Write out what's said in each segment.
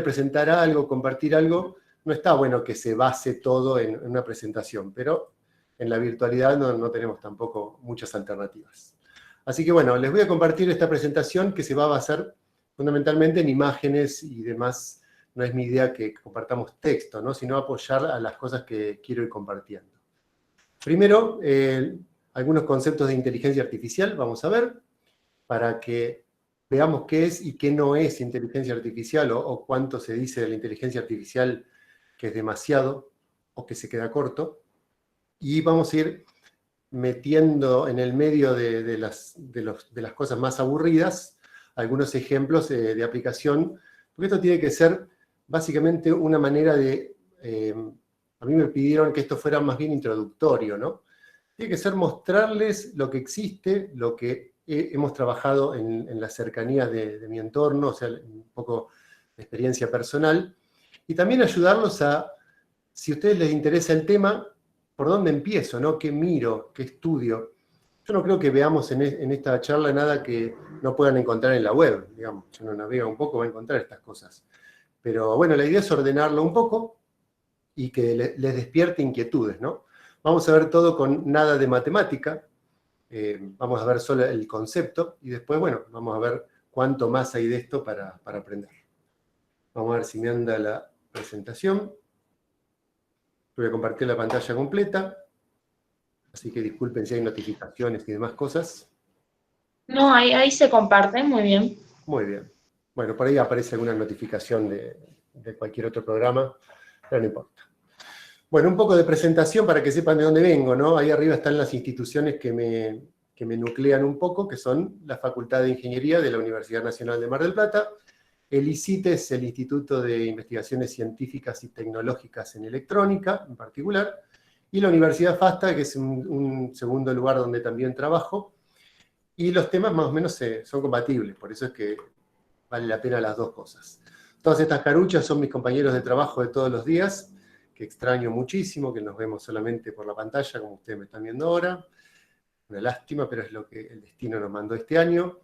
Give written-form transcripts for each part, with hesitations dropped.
presentar algo, compartir algo, no está bueno que se base todo en una presentación, pero en la virtualidad no tenemos tampoco muchas alternativas. Así que bueno, les voy a compartir esta presentación que se va a basar fundamentalmente en imágenes y demás. No es mi idea que compartamos texto, ¿no? Sino apoyar a las cosas que quiero ir compartiendo. Primero, algunos conceptos de inteligencia artificial, vamos a ver, para que veamos qué es y qué no es inteligencia artificial, o cuánto se dice de la inteligencia artificial que es demasiado, o que se queda corto. Y vamos a ir metiendo en el medio de las cosas más aburridas algunos ejemplos de aplicación, porque esto tiene que ser básicamente una manera de... a mí me pidieron que esto fuera más bien introductorio, ¿no? Tiene que ser mostrarles lo que existe, lo que hemos trabajado en la cercanía de mi entorno, o sea, un poco de experiencia personal, y también ayudarlos a, si a ustedes les interesa el tema, por dónde empiezo, ¿no? ¿Qué miro? ¿Qué estudio? Yo no creo que veamos en esta charla nada que no puedan encontrar en la web, digamos. Si uno navega un poco va a encontrar estas cosas. Pero bueno, la idea es ordenarlo un poco y que les despierte inquietudes, ¿no? Vamos a ver todo con nada de matemática, vamos a ver solo el concepto, y después, bueno, vamos a ver cuánto más hay de esto para aprender. Vamos a ver si me anda la presentación. Voy a compartir la pantalla completa, así que disculpen si hay notificaciones y demás cosas. No, ahí se comparte, muy bien. Muy bien. Bueno, por ahí aparece alguna notificación de cualquier otro programa, pero no importa. Bueno, un poco de presentación para que sepan de dónde vengo, ¿no? Ahí arriba están las instituciones que me nuclean un poco, que son la Facultad de Ingeniería de la Universidad Nacional de Mar del Plata, el ICITE es el Instituto de Investigaciones Científicas y Tecnológicas en Electrónica, en particular, y la Universidad FASTA, que es un segundo lugar donde también trabajo, y los temas más o menos son compatibles, por eso es que vale la pena las dos cosas. Todas estas caruchas son mis compañeros de trabajo de todos los días, que extraño muchísimo, que nos vemos solamente por la pantalla, como ustedes me están viendo ahora. Una lástima, pero es lo que el destino nos mandó este año.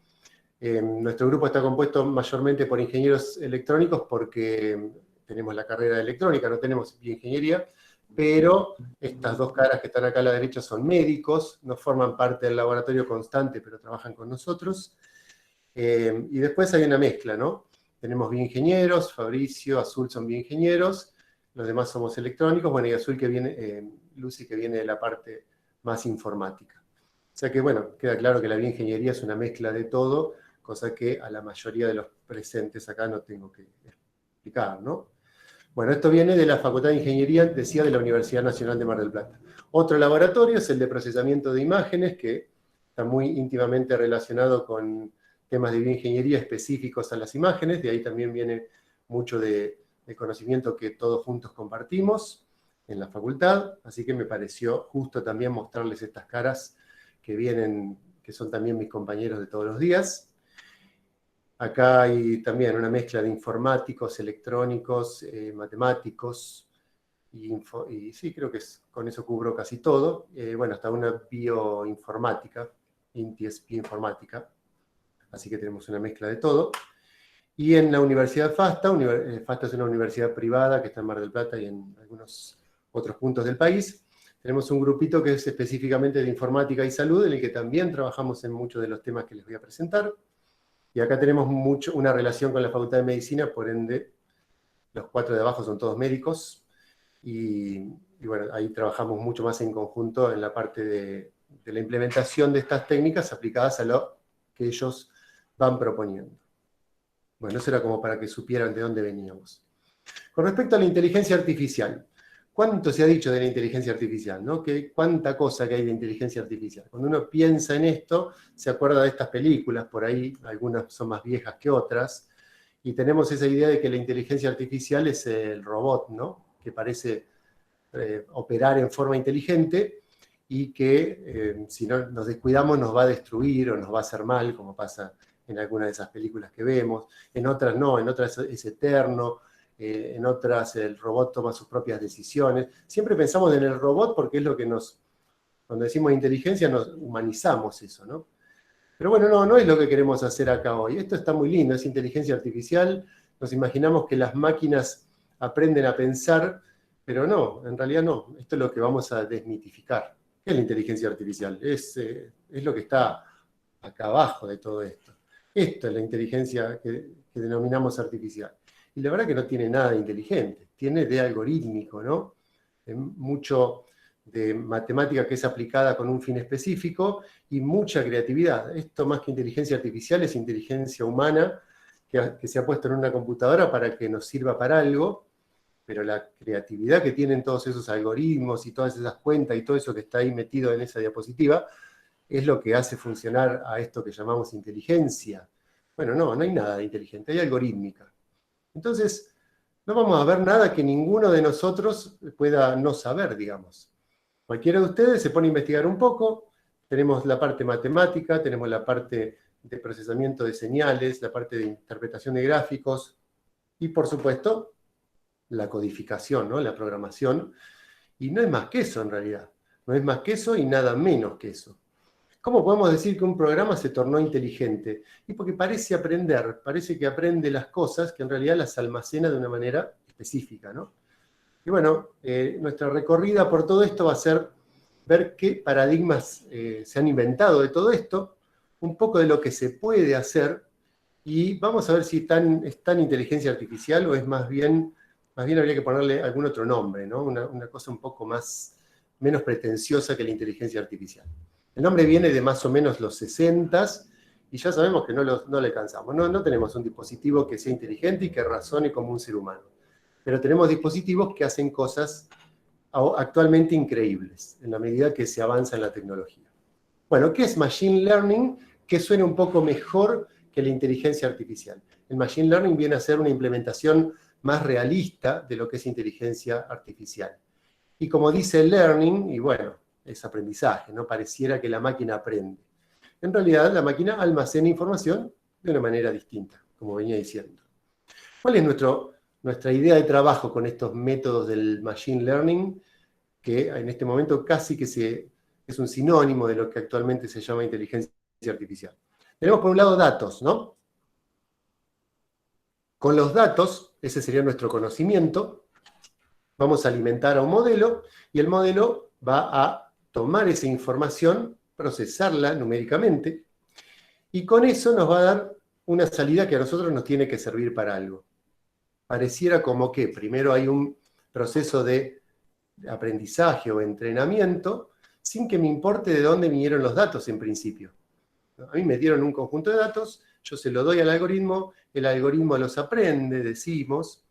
Nuestro grupo está compuesto mayormente por ingenieros electrónicos porque tenemos la carrera de electrónica, no tenemos bioingeniería, pero estas dos caras que están acá a la derecha son médicos, no forman parte del laboratorio constante, pero trabajan con nosotros. Y después hay una mezcla, ¿no? Tenemos bioingenieros, Fabricio, Azul son bioingenieros, los demás somos electrónicos, bueno, y Azul que viene, Lucy que viene de la parte más informática. O sea que, bueno, queda claro que la bioingeniería es una mezcla de todo, cosa que a la mayoría de los presentes acá no tengo que explicar, ¿no? Bueno, esto viene de la Facultad de Ingeniería, decía, de la Universidad Nacional de Mar del Plata. Otro laboratorio es el de procesamiento de imágenes, que está muy íntimamente relacionado con temas de bioingeniería específicos a las imágenes, de ahí también viene mucho de conocimiento que todos juntos compartimos en la facultad, así que me pareció justo también mostrarles estas caras que vienen, que son también mis compañeros de todos los días. Acá hay también una mezcla de informáticos, electrónicos, matemáticos, y sí, creo que con eso cubro casi todo. Bueno, hasta una bioinformática, INTIES bioinformática, así que tenemos una mezcla de todo. Y en la Universidad FASTA, FASTA es una universidad privada que está en Mar del Plata y en algunos otros puntos del país, tenemos un grupito que es específicamente de informática y salud, en el que también trabajamos en muchos de los temas que les voy a presentar. Y acá tenemos una relación con la Facultad de Medicina, por ende, los cuatro de abajo son todos médicos, y bueno, ahí trabajamos mucho más en conjunto en la parte de la implementación de estas técnicas aplicadas a lo que ellos van proponiendo. Bueno, eso era como para que supieran de dónde veníamos. Con respecto a la inteligencia artificial, ¿cuánto se ha dicho de la inteligencia artificial? ¿No? ¿Cuánta cosa que hay de inteligencia artificial? Cuando uno piensa en esto, se acuerda de estas películas, por ahí algunas son más viejas que otras, y tenemos esa idea de que la inteligencia artificial es el robot, ¿no? Que parece operar en forma inteligente y que si no nos descuidamos nos va a destruir o nos va a hacer mal, como pasa en algunas de esas películas que vemos. En otras no, en otras es eterno. En otras el robot toma sus propias decisiones. Siempre pensamos en el robot porque es lo que cuando decimos inteligencia, nos humanizamos eso, ¿no? Pero bueno, no es lo que queremos hacer acá hoy. Esto está muy lindo, es inteligencia artificial. nos imaginamos que las máquinas aprenden a pensar, pero no, en realidad no. Esto es lo que vamos a desmitificar. ¿Qué es la inteligencia artificial? Es lo que está acá abajo de todo esto. Esto es la inteligencia que denominamos artificial. Y la verdad que no tiene nada de inteligente, tiene de algorítmico, ¿no? Mucho de matemática que es aplicada con un fin específico y mucha creatividad. Esto más que inteligencia artificial es inteligencia humana que se ha puesto en una computadora para que nos sirva para algo, pero la creatividad que tienen todos esos algoritmos y todas esas cuentas y todo eso que está ahí metido en esa diapositiva es lo que hace funcionar a esto que llamamos inteligencia. Bueno, no hay nada de inteligente, hay algorítmica. Entonces, no vamos a ver nada que ninguno de nosotros pueda no saber, digamos. Cualquiera de ustedes se pone a investigar un poco, tenemos la parte matemática, tenemos la parte de procesamiento de señales, la parte de interpretación de gráficos, y por supuesto, la codificación, ¿no? La programación, y no es más que eso en realidad. No es más que eso y nada menos que eso. ¿Cómo podemos decir que un programa se tornó inteligente? Y porque parece aprender, parece que aprende las cosas que en realidad las almacena de una manera específica, ¿no? Y bueno, nuestra recorrida por todo esto va a ser ver qué paradigmas se han inventado de todo esto, un poco de lo que se puede hacer, y vamos a ver si es tan inteligencia artificial o es más bien habría que ponerle algún otro nombre, ¿no? Una cosa un poco menos pretenciosa que la inteligencia artificial. El nombre viene de más o menos los 60s, y ya sabemos que no le alcanzamos. No tenemos un dispositivo que sea inteligente y que razone como un ser humano. Pero tenemos dispositivos que hacen cosas actualmente increíbles, en la medida que se avanza en la tecnología. Bueno, ¿qué es Machine Learning? Que suena un poco mejor que la inteligencia artificial. El Machine Learning viene a ser una implementación más realista de lo que es inteligencia artificial. Y como dice learning, y bueno, es aprendizaje, ¿no? Pareciera que la máquina aprende. En realidad, la máquina almacena información de una manera distinta, como venía diciendo. ¿Cuál es nuestra idea de trabajo con estos métodos del Machine Learning? Que en este momento casi que es un sinónimo de lo que actualmente se llama inteligencia artificial. Tenemos por un lado datos, ¿no? Con los datos, ese sería nuestro conocimiento, vamos a alimentar a un modelo y el modelo va a tomar esa información, procesarla numéricamente, y con eso nos va a dar una salida que a nosotros nos tiene que servir para algo. Pareciera como que primero hay un proceso de aprendizaje o entrenamiento sin que me importe de dónde vinieron los datos en principio. A mí me dieron un conjunto de datos, yo se lo doy al algoritmo, el algoritmo los aprende, decimos,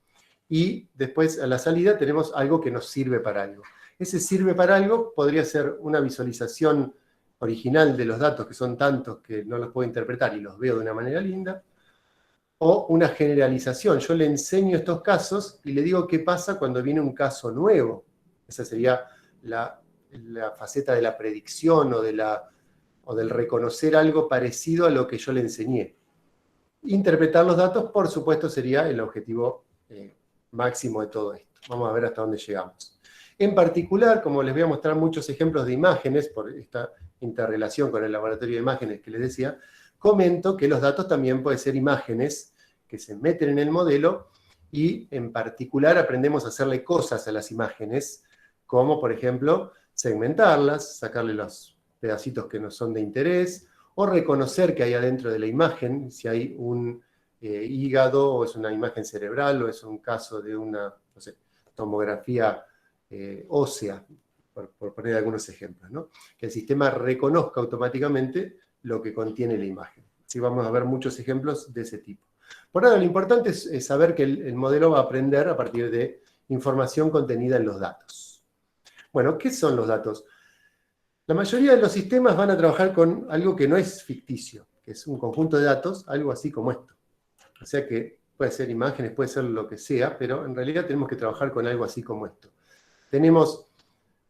y después a la salida tenemos algo que nos sirve para algo. Ese sirve para algo podría ser una visualización original de los datos, que son tantos que no los puedo interpretar y los veo de una manera linda, o una generalización. Yo le enseño estos casos y le digo qué pasa cuando viene un caso nuevo. Esa sería la faceta de la predicción o del reconocer algo parecido a lo que yo le enseñé. Interpretar los datos, por supuesto, sería el objetivo máximo de todo esto. Vamos a ver hasta dónde llegamos. En particular, como les voy a mostrar muchos ejemplos de imágenes, por esta interrelación con el laboratorio de imágenes que les decía, comento que los datos también pueden ser imágenes que se meten en el modelo y en particular aprendemos a hacerle cosas a las imágenes, como por ejemplo segmentarlas, sacarle los pedacitos que no son de interés, o reconocer que hay adentro de la imagen, si hay un hígado, o es una imagen cerebral, o es un caso de una, no sé, tomografía ósea, por poner algunos ejemplos, ¿no? Que el sistema reconozca automáticamente lo que contiene la imagen. Sí, vamos a ver muchos ejemplos de ese tipo. Por ahora, lo importante es saber que el modelo va a aprender a partir de información contenida en los datos. Bueno, ¿qué son los datos? La mayoría de los sistemas van a trabajar con algo que no es ficticio, que es un conjunto de datos, algo así como esto. O sea que puede ser imágenes, puede ser lo que sea, pero en realidad tenemos que trabajar con algo así como esto. Tenemos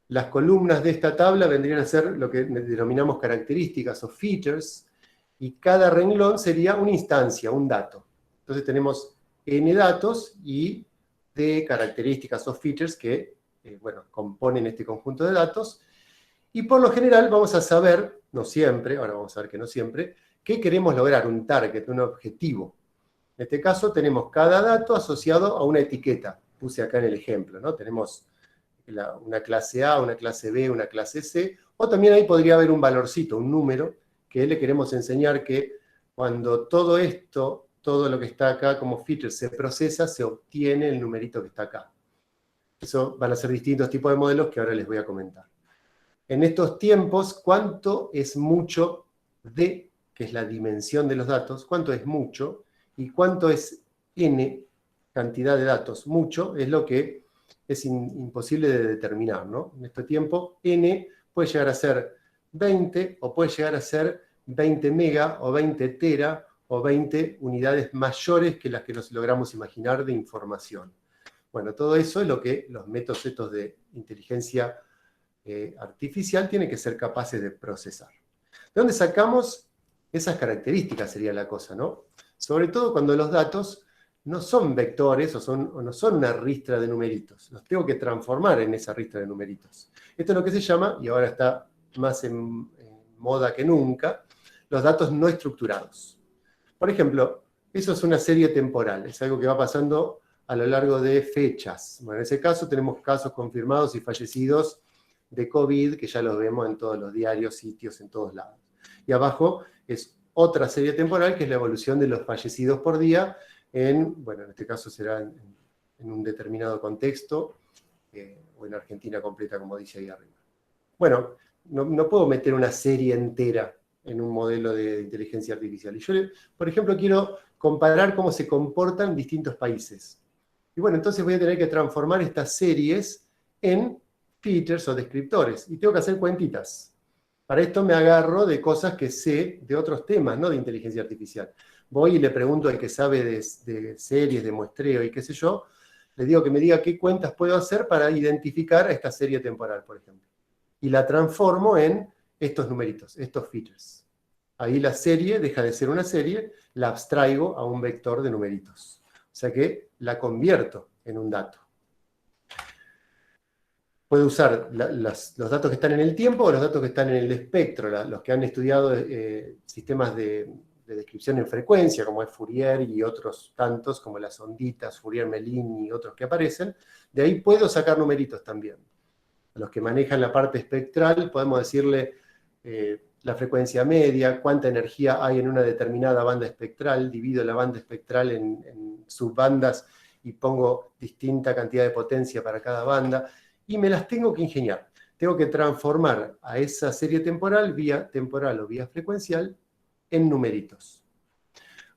las columnas de esta tabla, vendrían a ser lo que denominamos características o features, y cada renglón sería una instancia, un dato. Entonces tenemos n datos y de características o features que, bueno, componen este conjunto de datos, y por lo general vamos a saber, no siempre, ahora vamos a ver que no siempre, qué queremos lograr, un target, un objetivo. En este caso tenemos cada dato asociado a una etiqueta. Puse acá en el ejemplo, ¿no? Tenemos una clase A, una clase B, una clase C, o también ahí podría haber un valorcito, un número, que le queremos enseñar que cuando todo esto, todo lo que está acá como feature se procesa, se obtiene el numerito que está acá. Eso van a ser distintos tipos de modelos que ahora les voy a comentar. En estos tiempos, ¿cuánto es mucho D, que es la dimensión de los datos? ¿Cuánto es mucho? Y cuánto es N, cantidad de datos. Mucho es lo que es imposible de determinar, ¿no? En este tiempo, N puede llegar a ser 20, o puede llegar a ser 20 mega, o 20 tera, o 20 unidades mayores que las que nos logramos imaginar de información. Bueno, todo eso es lo que los métodos estos de inteligencia artificial tienen que ser capaces de procesar. ¿De dónde sacamos esas características? Sería la cosa, ¿no? Sobre todo cuando los datos no son vectores o no son una ristra de numeritos. Los tengo que transformar en esa ristra de numeritos. Esto es lo que se llama, y ahora está más en moda que nunca, los datos no estructurados. Por ejemplo, eso es una serie temporal, es algo que va pasando a lo largo de fechas. Bueno, en ese caso tenemos casos confirmados y fallecidos de COVID, que ya los vemos en todos los diarios, sitios, en todos lados. Y abajo es otra serie temporal, que es la evolución de los fallecidos por día, bueno, en este caso será en un determinado contexto, o en Argentina completa, como dice ahí arriba. Bueno, no puedo meter una serie entera en un modelo de inteligencia artificial. Y yo, por ejemplo, quiero comparar cómo se comportan distintos países. Y bueno, entonces voy a tener que transformar estas series en features o descriptores. Y tengo que hacer cuentitas. Para esto me agarro de cosas que sé de otros temas, no de inteligencia artificial. Voy y le pregunto al que sabe de series, de muestreo y qué sé yo, le digo que me diga qué cuentas puedo hacer para identificar a esta serie temporal, por ejemplo. Y la transformo en estos numeritos, estos features. Ahí la serie deja de ser una serie, la abstraigo a un vector de numeritos. O sea que la convierto en un dato. Puedo usar los datos que están en el tiempo o los datos que están en el espectro, los que han estudiado sistemas de descripción en frecuencia, como es Fourier y otros tantos, como las onditas, Fourier-Mellin y otros que aparecen. De ahí puedo sacar numeritos también. A los que manejan la parte espectral podemos decirle la frecuencia media, cuánta energía hay en una determinada banda espectral, divido la banda espectral en subbandas y pongo distinta cantidad de potencia para cada banda, y me las tengo que ingeniar. Tengo que transformar a esa serie temporal, vía temporal o vía frecuencial, en numeritos.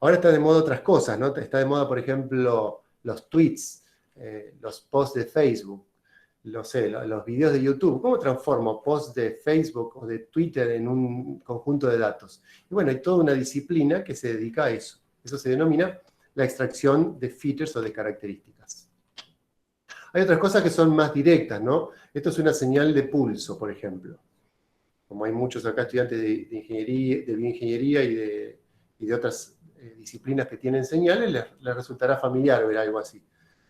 Ahora está de moda otras cosas, ¿no? Está de moda, por ejemplo, los tweets, los posts de Facebook, los videos de YouTube. ¿Cómo transformo posts de Facebook o de Twitter en un conjunto de datos? Y bueno, hay toda una disciplina que se dedica a eso. Eso se denomina la extracción de features o de características. Hay otras cosas que son más directas, ¿no? Esto es una señal de pulso, por ejemplo. Como hay muchos acá estudiantes de ingeniería, de bioingeniería y de otras disciplinas que tienen señales, les resultará familiar ver algo así.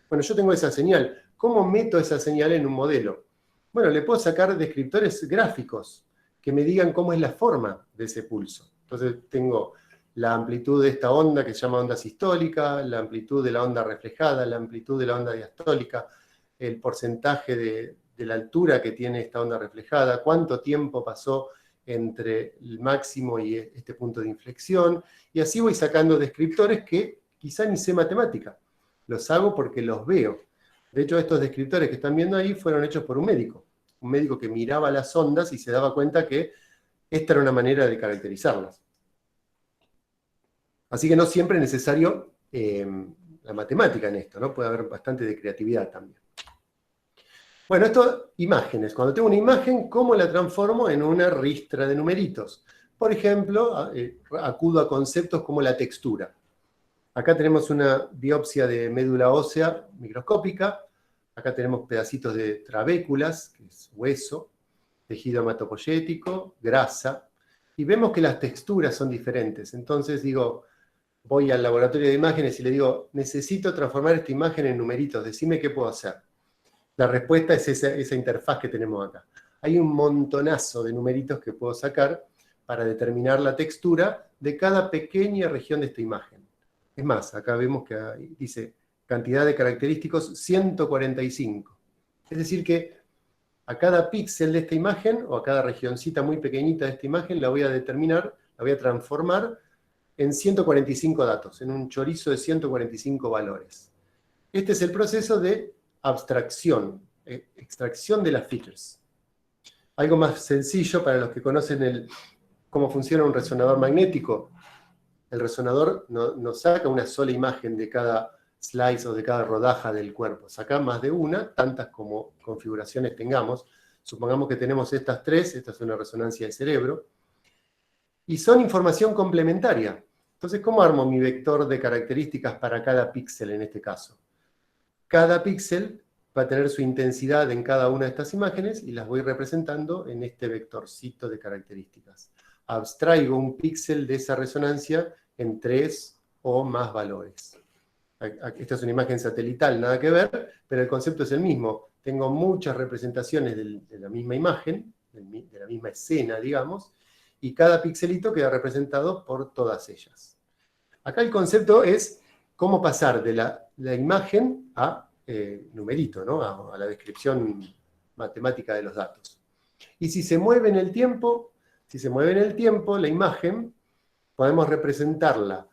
Bueno, yo tengo esa señal. ¿Cómo meto esa señal en un modelo? Bueno, le puedo sacar descriptores gráficos que me digan cómo es la forma de ese pulso. Entonces tengo la amplitud de esta onda que se llama onda sistólica, la amplitud de la onda reflejada, la amplitud de la onda diastólica, el porcentaje de la altura que tiene esta onda reflejada, cuánto tiempo pasó entre el máximo y este punto de inflexión, y así voy sacando descriptores que quizá ni sé matemática. Los hago porque los veo. De hecho, estos descriptores que están viendo ahí fueron hechos por un médico que miraba las ondas y se daba cuenta que esta era una manera de caracterizarlas. Así que no siempre es necesario la matemática en esto, ¿no? Puede haber bastante de creatividad también. Bueno, esto, imágenes. Cuando tengo una imagen, ¿cómo la transformo en una ristra de numeritos? Por ejemplo, acudo a conceptos como la textura. Acá tenemos una biopsia de médula ósea microscópica. Acá tenemos pedacitos de trabéculas, que es hueso, tejido hematopoyético, grasa. Y vemos que las texturas son diferentes. Entonces digo, voy al laboratorio de imágenes y le digo, necesito transformar esta imagen en numeritos, decime qué puedo hacer. La respuesta es esa interfaz que tenemos acá. Hay un montonazo de numeritos que puedo sacar para determinar la textura de cada pequeña región de esta imagen. Es más, acá vemos que dice cantidad de característicos 145. Es decir que a cada píxel de esta imagen, o a cada regioncita muy pequeñita de esta imagen, la voy a determinar, la voy a transformar en 145 datos, en un chorizo de 145 valores. Este es el proceso de abstracción, extracción de las features. Algo más sencillo para los que conocen cómo funciona un resonador magnético. El resonador no saca una sola imagen de cada slice o de cada rodaja del cuerpo. Saca más de una, tantas como configuraciones tengamos. Supongamos que tenemos estas tres, esta es una resonancia de cerebro, y son información complementaria. Entonces, ¿cómo armo mi vector de características para cada píxel en este caso? Cada píxel va a tener su intensidad en cada una de estas imágenes y las voy representando en este vectorcito de características. Abstraigo un píxel de esa resonancia en 3 o más valores. Esta es una imagen satelital, nada que ver, pero el concepto es el mismo. Tengo muchas representaciones de la misma imagen, de la misma escena, digamos, y cada pixelito queda representado por todas ellas. Acá el concepto es cómo pasar de la imagen a numerito, ¿no? A la descripción matemática de los datos. Y si se mueve en el tiempo, la imagen, podemos representarla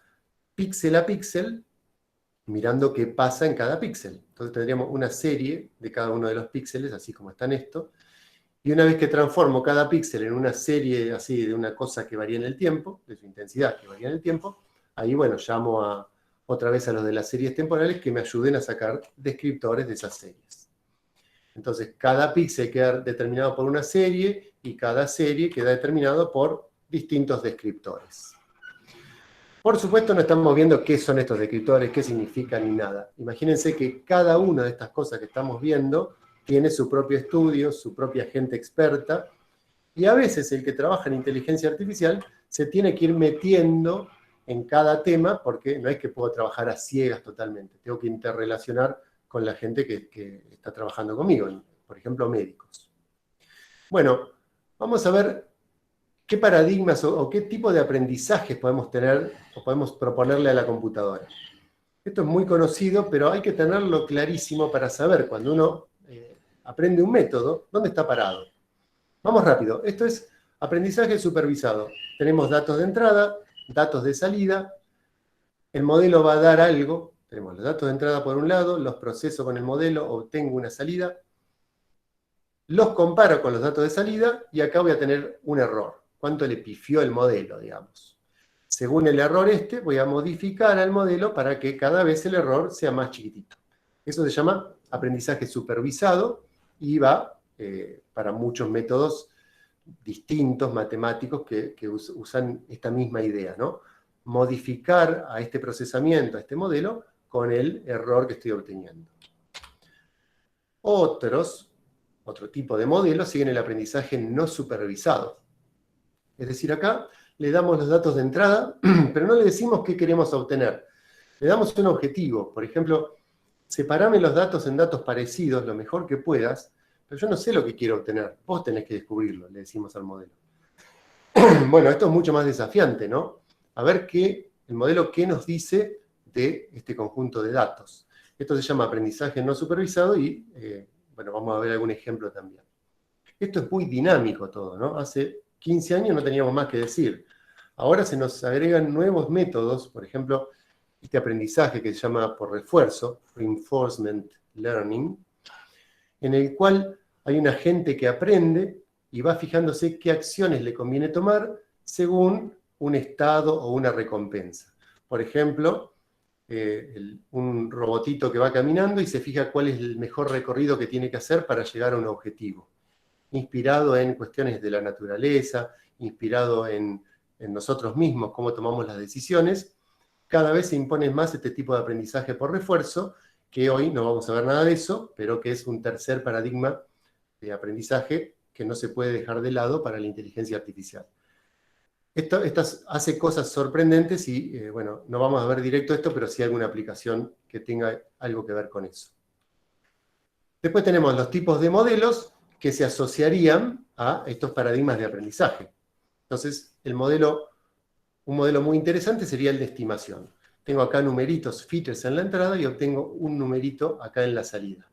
píxel a píxel, mirando qué pasa en cada píxel. Entonces tendríamos una serie de cada uno de los píxeles, así como está en esto, y una vez que transformo cada píxel en una serie así de una cosa que varía en el tiempo, de su intensidad que varía en el tiempo, ahí, bueno, llamo otra vez a los de las series temporales que me ayuden a sacar descriptores de esas series. Entonces, cada píxel queda determinado por una serie y cada serie queda determinado por distintos descriptores. Por supuesto, no estamos viendo qué son estos descriptores, qué significan ni nada. Imagínense que cada una de estas cosas que estamos viendo tiene su propio estudio, su propia gente experta, y a veces el que trabaja en inteligencia artificial se tiene que ir metiendo en cada tema, porque no es que puedo trabajar a ciegas totalmente, tengo que interrelacionar con la gente que está trabajando conmigo, por ejemplo, médicos. Bueno, vamos a ver qué paradigmas o qué tipo de aprendizajes podemos tener o podemos proponerle a la computadora. Esto es muy conocido, pero hay que tenerlo clarísimo para saber cuando uno aprende un método, ¿dónde está parado? Vamos rápido. Esto es aprendizaje supervisado. Tenemos datos de entrada, datos de salida. El modelo va a dar algo. Tenemos los datos de entrada por un lado, los proceso con el modelo, obtengo una salida. Los comparo con los datos de salida y acá voy a tener un error. ¿Cuánto le pifió el modelo, digamos? Según el error voy a modificar al modelo para que cada vez el error sea más chiquitito. Eso se llama aprendizaje supervisado y va para muchos métodos distintos, matemáticos, que usan esta misma idea, ¿no? Modificar a este procesamiento, a este modelo, con el error que estoy obteniendo. Otro tipo de modelos siguen el aprendizaje no supervisado. Es decir, acá le damos los datos de entrada, pero no le decimos qué queremos obtener. Le damos un objetivo. Por ejemplo, separame los datos en datos parecidos lo mejor que puedas, pero yo no sé lo que quiero obtener. Vos tenés que descubrirlo, le decimos al modelo. Bueno, esto es mucho más desafiante, ¿no? A ver el modelo qué nos dice de este conjunto de datos. Esto se llama aprendizaje no supervisado y, bueno, vamos a ver algún ejemplo también. Esto es muy dinámico todo, ¿no? Hace 15 años no teníamos más que decir. Ahora se nos agregan nuevos métodos, por ejemplo, este aprendizaje que se llama por refuerzo, Reinforcement Learning, en el cual hay una gente que aprende y va fijándose qué acciones le conviene tomar según un estado o una recompensa. Por ejemplo, un robotito que va caminando y se fija cuál es el mejor recorrido que tiene que hacer para llegar a un objetivo. Inspirado en cuestiones de la naturaleza, inspirado en nosotros mismos, cómo tomamos las decisiones, cada vez se impone más este tipo de aprendizaje por refuerzo, que hoy no vamos a ver nada de eso, pero que es un tercer paradigma de aprendizaje que no se puede dejar de lado para la inteligencia artificial. Esto hace cosas sorprendentes y, bueno, no vamos a ver directo esto, pero sí alguna aplicación que tenga algo que ver con eso. Después tenemos los tipos de modelos que se asociarían a estos paradigmas de aprendizaje. Entonces, un modelo muy interesante sería el de estimación. tengo acá numeritos, features en la entrada, y obtengo un numerito acá en la salida.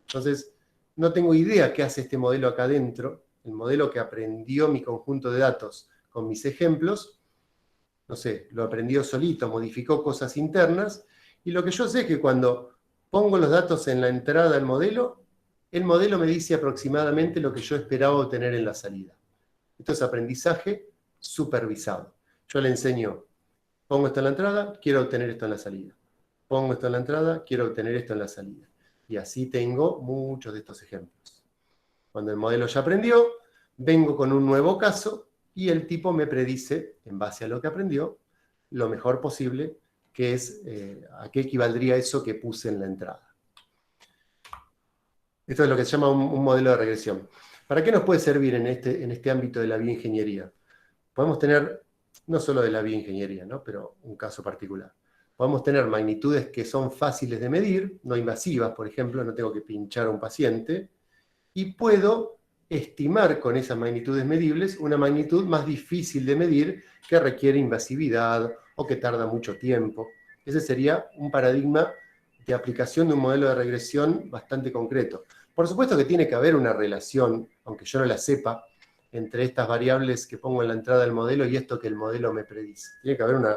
Entonces, no tengo idea qué hace este modelo acá adentro, el modelo que aprendió mi conjunto de datos con mis ejemplos, no sé, lo aprendió solito, modificó cosas internas, y lo que yo sé es que cuando pongo los datos en la entrada del modelo, el modelo me dice aproximadamente lo que yo esperaba obtener en la salida. Esto es aprendizaje supervisado. Yo le enseño, pongo esto en la entrada, quiero obtener esto en la salida. Pongo esto en la entrada, quiero obtener esto en la salida. Y así tengo muchos de estos ejemplos. Cuando el modelo ya aprendió, vengo con un nuevo caso y el tipo me predice, en base a lo que aprendió, lo mejor posible, que es a qué equivaldría eso que puse en la entrada. Esto es lo que se llama un modelo de regresión. ¿Para qué nos puede servir en este ámbito de la bioingeniería? Podemos tener, no solo de la bioingeniería, ¿no? Pero un caso particular. Podemos tener magnitudes que son fáciles de medir, no invasivas, por ejemplo, no tengo que pinchar a un paciente, y puedo estimar con esas magnitudes medibles una magnitud más difícil de medir que requiere invasividad o que tarda mucho tiempo. Ese sería un paradigma de aplicación de un modelo de regresión bastante concreto. Por supuesto que tiene que haber una relación, aunque yo no la sepa, entre estas variables que pongo en la entrada del modelo y esto que el modelo me predice. Tiene que haber una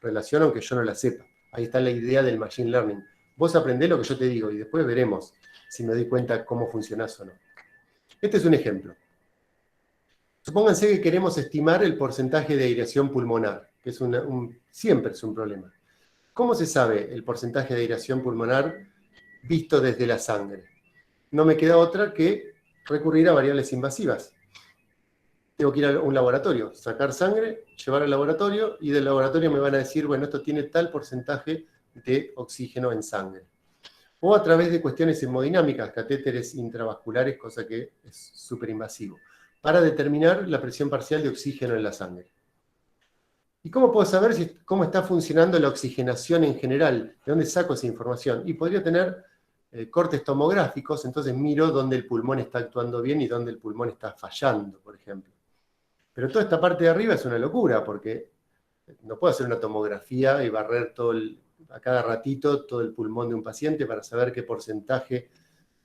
relación aunque yo no la sepa. Ahí está la idea del machine learning. Vos aprendés lo que yo te digo y después veremos si me doy cuenta cómo funcionás o no. Este es un ejemplo. Supónganse que queremos estimar el porcentaje de aireación pulmonar, que es siempre es un problema. ¿Cómo se sabe el porcentaje de aireación pulmonar visto desde la sangre? No me queda otra que recurrir a variables invasivas. Tengo que ir a un laboratorio, sacar sangre, llevar al laboratorio, y del laboratorio me van a decir, bueno, esto tiene tal porcentaje de oxígeno en sangre. O a través de cuestiones hemodinámicas, catéteres intravasculares, cosa que es súper invasivo, para determinar la presión parcial de oxígeno en la sangre. ¿Y cómo puedo saber cómo está funcionando la oxigenación en general? ¿De dónde saco esa información? Y podría tener cortes tomográficos, entonces miro dónde el pulmón está actuando bien y dónde el pulmón está fallando, por ejemplo. Pero toda esta parte de arriba es una locura, porque no puedo hacer una tomografía y barrer a cada ratito todo el pulmón de un paciente para saber qué porcentaje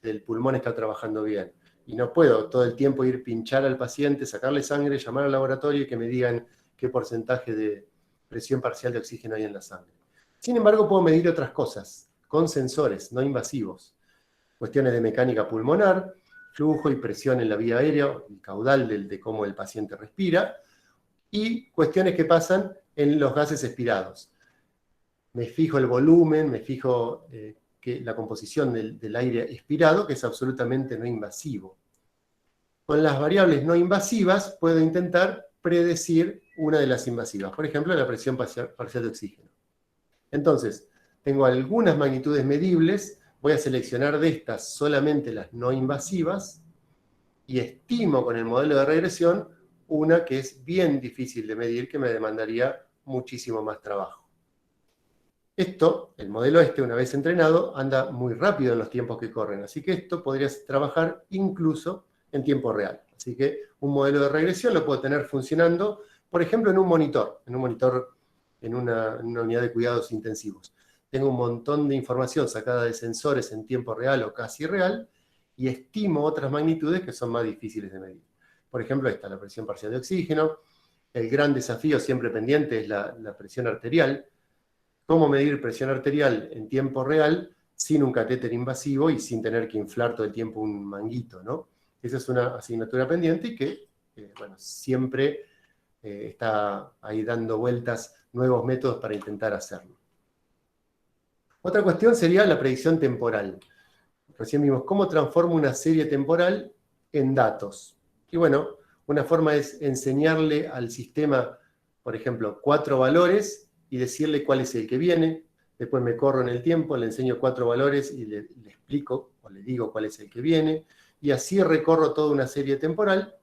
del pulmón está trabajando bien. Y no puedo todo el tiempo ir pinchar al paciente, sacarle sangre, llamar al laboratorio y que me digan qué porcentaje de presión parcial de oxígeno hay en la sangre. Sin embargo, puedo medir otras cosas, con sensores no invasivos. Cuestiones de mecánica pulmonar, flujo y presión en la vía aérea, el caudal de cómo el paciente respira, y cuestiones que pasan en los gases expirados. Me fijo el volumen, me fijo la composición del aire expirado, que es absolutamente no invasivo. Con las variables no invasivas puedo intentar predecir una de las invasivas, por ejemplo, la presión parcial de oxígeno. Entonces, tengo algunas magnitudes medibles, voy a seleccionar de estas solamente las no invasivas, y estimo con el modelo de regresión una que es bien difícil de medir, que me demandaría muchísimo más trabajo. Esto, el modelo una vez entrenado, anda muy rápido en los tiempos que corren, así que esto podría trabajar incluso en tiempo real. Así que un modelo de regresión lo puedo tener funcionando, por ejemplo, en un monitor, en una unidad de cuidados intensivos. Tengo un montón de información sacada de sensores en tiempo real o casi real, y estimo otras magnitudes que son más difíciles de medir. Por ejemplo, esta, la presión parcial de oxígeno. El gran desafío siempre pendiente es la presión arterial. ¿Cómo medir presión arterial en tiempo real sin un catéter invasivo y sin tener que inflar todo el tiempo un manguito, ¿no? Esa es una asignatura pendiente y que, bueno, siempre está ahí dando vueltas nuevos métodos para intentar hacerlo. Otra cuestión sería la predicción temporal. Recién vimos cómo transformo una serie temporal en datos. Y bueno, una forma es enseñarle al sistema, por ejemplo, 4 valores y decirle cuál es el que viene. Después me corro en el tiempo, le enseño 4 valores y le explico o le digo cuál es el que viene. Y así recorro toda una serie temporal.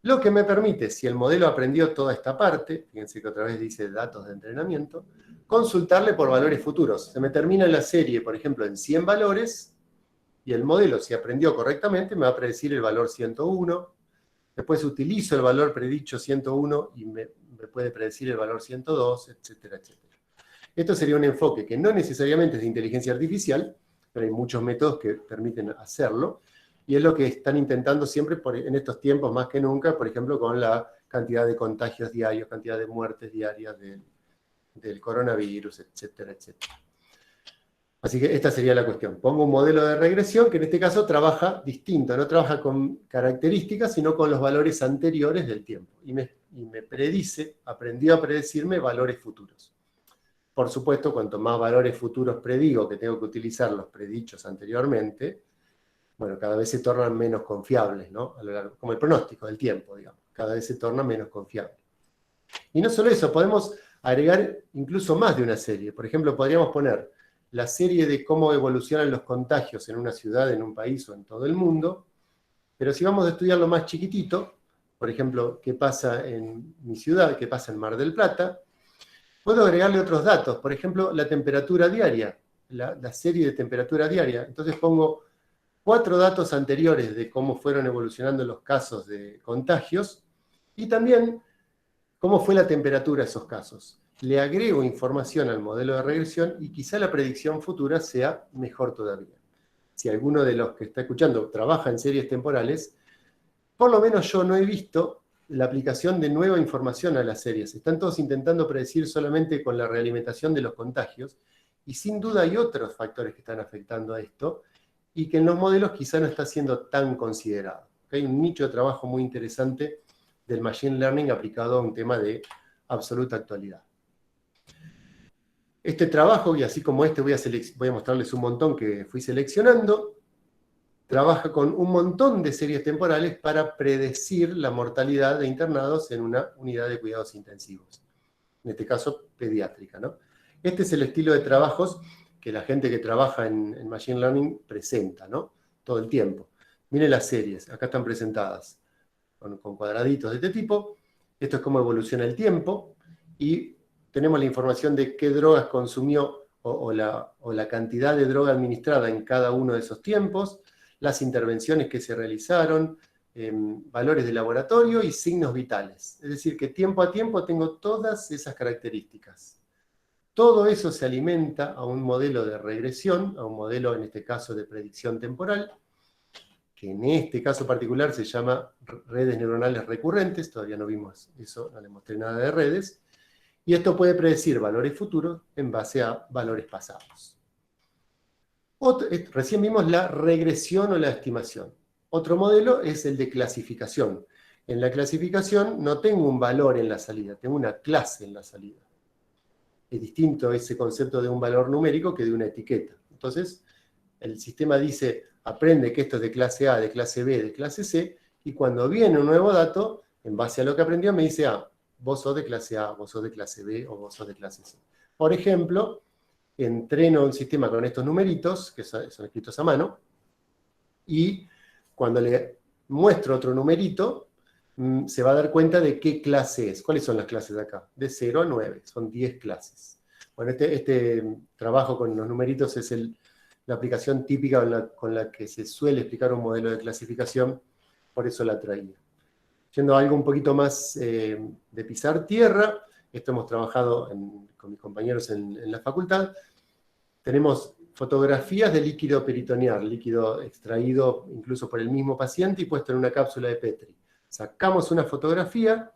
Lo que me permite, si el modelo aprendió toda esta parte, fíjense que otra vez dice datos de entrenamiento, consultarle por valores futuros. Se me termina la serie, por ejemplo, en 100 valores, y el modelo, si aprendió correctamente, me va a predecir el valor 101. Después utilizo el valor predicho 101 y me puede predecir el valor 102, etcétera, etcétera. Esto sería un enfoque que no necesariamente es de inteligencia artificial, pero hay muchos métodos que permiten hacerlo, y es lo que están intentando siempre en estos tiempos más que nunca, por ejemplo, con la cantidad de contagios diarios, cantidad de muertes diarias del coronavirus, etcétera, etcétera. Así que esta sería la cuestión. Pongo un modelo de regresión que en este caso trabaja distinto, no trabaja con características, sino con los valores anteriores del tiempo. Y me predice, aprendió a predecirme valores futuros. Por supuesto, cuanto más valores futuros predigo que tengo que utilizar los predichos anteriormente, bueno, cada vez se tornan menos confiables, ¿no? Como el pronóstico del tiempo, digamos. Cada vez se torna menos confiable. Y no solo eso, podemos agregar incluso más de una serie. Por ejemplo, podríamos poner la serie de cómo evolucionan los contagios en una ciudad, en un país o en todo el mundo, pero si vamos a estudiarlo más chiquitito, por ejemplo, qué pasa en mi ciudad, qué pasa en Mar del Plata, puedo agregarle otros datos, por ejemplo, la temperatura diaria, la serie de temperatura diaria. Entonces pongo 4 datos anteriores de cómo fueron evolucionando los casos de contagios, y también cómo fue la temperatura de esos casos. Le agrego información al modelo de regresión y quizá la predicción futura sea mejor todavía. Si alguno de los que está escuchando trabaja en series temporales, por lo menos yo no he visto la aplicación de nueva información a las series. Están todos intentando predecir solamente con la realimentación de los contagios, y sin duda hay otros factores que están afectando a esto, y que en los modelos quizá no está siendo tan considerado. Hay un nicho de trabajo muy interesante del Machine Learning aplicado a un tema de absoluta actualidad. Este trabajo, y así como este voy a mostrarles un montón que fui seleccionando, trabaja con un montón de series temporales para predecir la mortalidad de internados en una unidad de cuidados intensivos. En este caso, pediátrica, ¿no? Este es el estilo de trabajos que la gente que trabaja en Machine Learning presenta, ¿no? Todo el tiempo. Miren las series, acá están presentadas con cuadraditos de este tipo. Esto es cómo evoluciona el tiempo, y tenemos la información de qué drogas consumió o la cantidad de droga administrada en cada uno de esos tiempos, las intervenciones que se realizaron, valores de laboratorio y signos vitales. Es decir, que tiempo a tiempo tengo todas esas características. Todo eso se alimenta a un modelo de regresión, a un modelo, en este caso, de predicción temporal, que en este caso particular se llama redes neuronales recurrentes. Todavía no vimos eso, no le mostré nada de redes. Y esto puede predecir valores futuros en base a valores pasados. Recién vimos la regresión o la estimación. Otro modelo es el de clasificación. En la clasificación no tengo un valor en la salida, tengo una clase en la salida. Es distinto ese concepto de un valor numérico que de una etiqueta. Entonces, el sistema dice, aprende que esto es de clase A, de clase B, de clase C, y cuando viene un nuevo dato, en base a lo que aprendió, me dice, vos sos de clase A, vos sos de clase B, o vos sos de clase C. Por ejemplo, entreno un sistema con estos numeritos, que son escritos a mano, y cuando le muestro otro numerito, se va a dar cuenta de qué clase es. ¿Cuáles son las clases de acá? De 0 a 9, son 10 clases. Bueno, este trabajo con los numeritos es la aplicación típica con la que se suele explicar un modelo de clasificación, por eso la traía. Yendo a algo un poquito más de pisar tierra, esto hemos trabajado con mis compañeros en la facultad, tenemos fotografías de líquido peritoneal, líquido extraído incluso por el mismo paciente y puesto en una cápsula de Petri. Sacamos una fotografía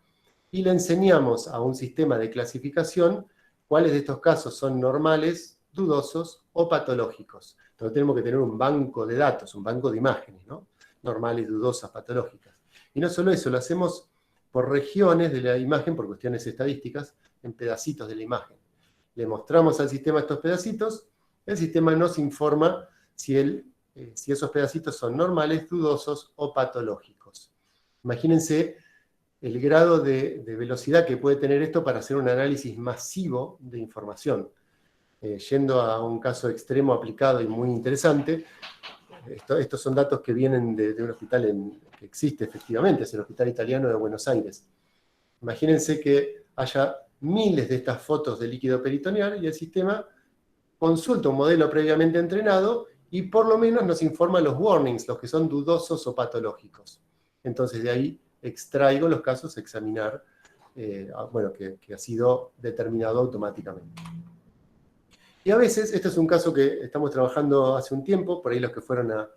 y le enseñamos a un sistema de clasificación cuáles de estos casos son normales, dudosos o patológicos. Entonces tenemos que tener un banco de datos, un banco de imágenes, ¿no? Normales, dudosas, patológicas. Y no solo eso, lo hacemos por regiones de la imagen, por cuestiones estadísticas, en pedacitos de la imagen. Le mostramos al sistema estos pedacitos, el sistema nos informa si esos pedacitos son normales, dudosos o patológicos. Imagínense el grado de velocidad que puede tener esto para hacer un análisis masivo de información. Yendo a un caso extremo aplicado y muy interesante, estos son datos que vienen de un hospital que existe efectivamente, es el Hospital Italiano de Buenos Aires. Imagínense que haya miles de estas fotos de líquido peritoneal y el sistema consulta un modelo previamente entrenado y por lo menos nos informa los warnings, los que son dudosos o patológicos. Entonces de ahí extraigo los casos a examinar, que ha sido determinado automáticamente. Y a veces, este es un caso que estamos trabajando hace un tiempo, por ahí los que fueron a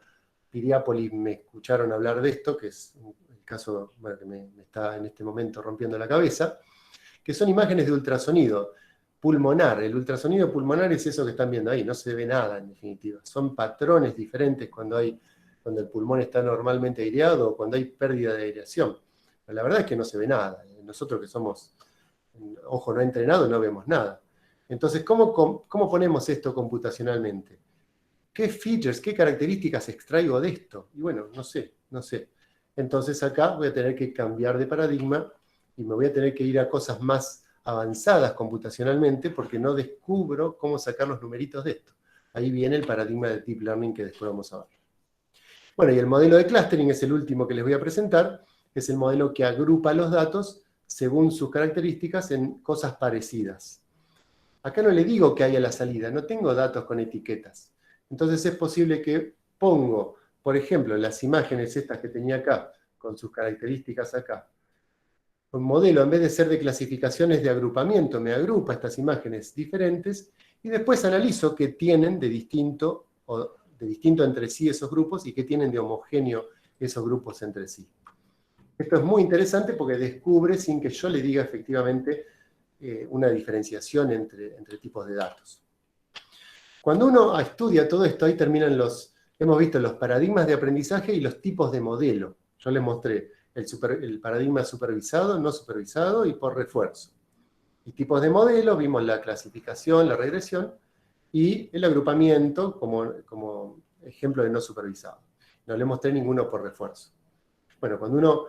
Piriápolis me escucharon hablar de esto, que es el caso bueno, que me está en este momento rompiendo la cabeza, que son imágenes de ultrasonido pulmonar. El ultrasonido pulmonar es eso que están viendo ahí, no se ve nada en definitiva. Son patrones diferentes cuando el pulmón está normalmente aireado o cuando hay pérdida de aireación. Pero la verdad es que no se ve nada. Nosotros que somos ojo no entrenado no vemos nada. Entonces, ¿cómo ponemos esto computacionalmente? ¿Qué features, qué características extraigo de esto? Y bueno, no sé. Entonces acá voy a tener que cambiar de paradigma y me voy a tener que ir a cosas más avanzadas computacionalmente porque no descubro cómo sacar los numeritos de esto. Ahí viene el paradigma de Deep Learning que después vamos a ver. Bueno, y el modelo de clustering es el último que les voy a presentar, que es el modelo que agrupa los datos según sus características en cosas parecidas. Acá no le digo que hay a la salida, no tengo datos con etiquetas. Entonces es posible que pongo, por ejemplo, las imágenes estas que tenía acá, con sus características acá. Un modelo, en vez de ser de clasificaciones de agrupamiento, me agrupa estas imágenes diferentes y después analizo qué tienen de distinto entre sí esos grupos y qué tienen de homogéneo esos grupos entre sí. Esto es muy interesante porque descubre, sin que yo le diga efectivamente, una diferenciación entre tipos de datos. Cuando uno estudia todo esto, ahí terminan hemos visto los paradigmas de aprendizaje y los tipos de modelo. Yo les mostré el paradigma supervisado, no supervisado y por refuerzo. Y tipos de modelo, vimos la clasificación, la regresión, y el agrupamiento como ejemplo de no supervisado. No le mostré ninguno por refuerzo. Bueno, cuando uno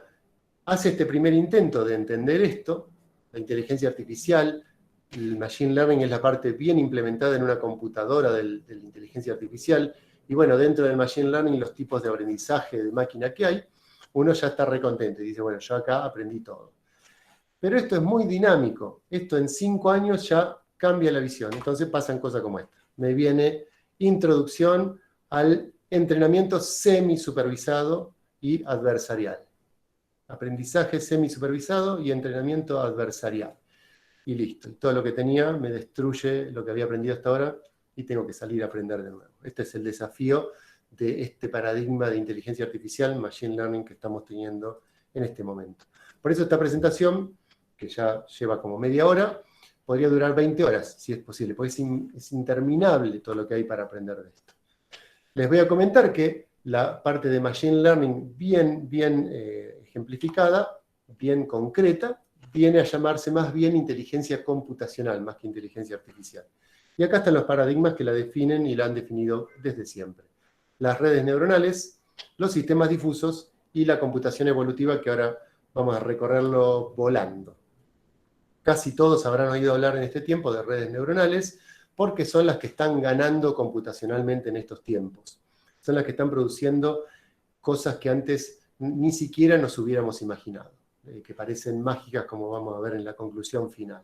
hace este primer intento de entender esto, la inteligencia artificial, el machine learning es la parte bien implementada en una computadora de la inteligencia artificial, y bueno, dentro del machine learning los tipos de aprendizaje de máquina que hay, uno ya está recontento y dice, bueno, yo acá aprendí todo. Pero esto es muy dinámico, esto en 5 años ya cambia la visión, entonces pasan cosas como esta. Me viene introducción al entrenamiento semi-supervisado y adversarial. Aprendizaje semi-supervisado y entrenamiento adversarial. Y listo. Y todo lo que tenía me destruye lo que había aprendido hasta ahora y tengo que salir a aprender de nuevo. Este es el desafío de este paradigma de inteligencia artificial, machine learning, que estamos teniendo en este momento. Por eso esta presentación, que ya lleva como media hora, podría durar 20 horas, si es posible, porque es interminable todo lo que hay para aprender de esto. Les voy a comentar que la parte de machine learning bien ejemplificada, bien concreta, viene a llamarse más bien inteligencia computacional, más que inteligencia artificial. Y acá están los paradigmas que la definen y la han definido desde siempre. Las redes neuronales, los sistemas difusos y la computación evolutiva, que ahora vamos a recorrerlo volando. Casi todos habrán oído hablar en este tiempo de redes neuronales, porque son las que están ganando computacionalmente en estos tiempos. Son las que están produciendo cosas que antes ni siquiera nos hubiéramos imaginado, que parecen mágicas, como vamos a ver en la conclusión final.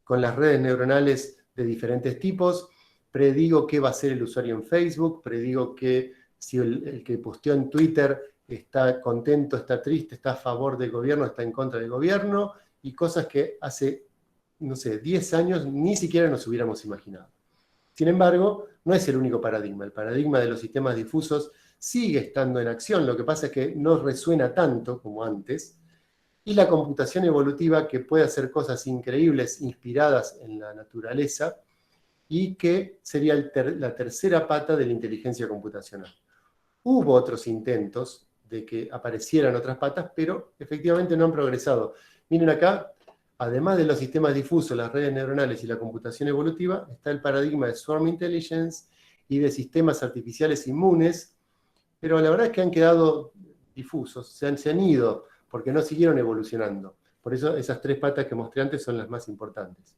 Con las redes neuronales de diferentes tipos, predigo qué va a hacer el usuario en Facebook, predigo que si el que posteó en Twitter está contento, está triste, está a favor del gobierno, está en contra del gobierno, y cosas que hace, no sé, 10 años ni siquiera nos hubiéramos imaginado. Sin embargo, no es el único paradigma. El paradigma de los sistemas difusos sigue estando en acción, lo que pasa es que no resuena tanto como antes, y la computación evolutiva, que puede hacer cosas increíbles inspiradas en la naturaleza, y que sería la tercera pata de la inteligencia computacional. Hubo otros intentos de que aparecieran otras patas, pero efectivamente no han progresado. Miren acá, además de los sistemas difusos, las redes neuronales y la computación evolutiva, está el paradigma de Swarm Intelligence y de sistemas artificiales inmunes, pero la verdad es que han quedado difusos, se han ido, porque no siguieron evolucionando. Por eso esas 3 patas que mostré antes son las más importantes.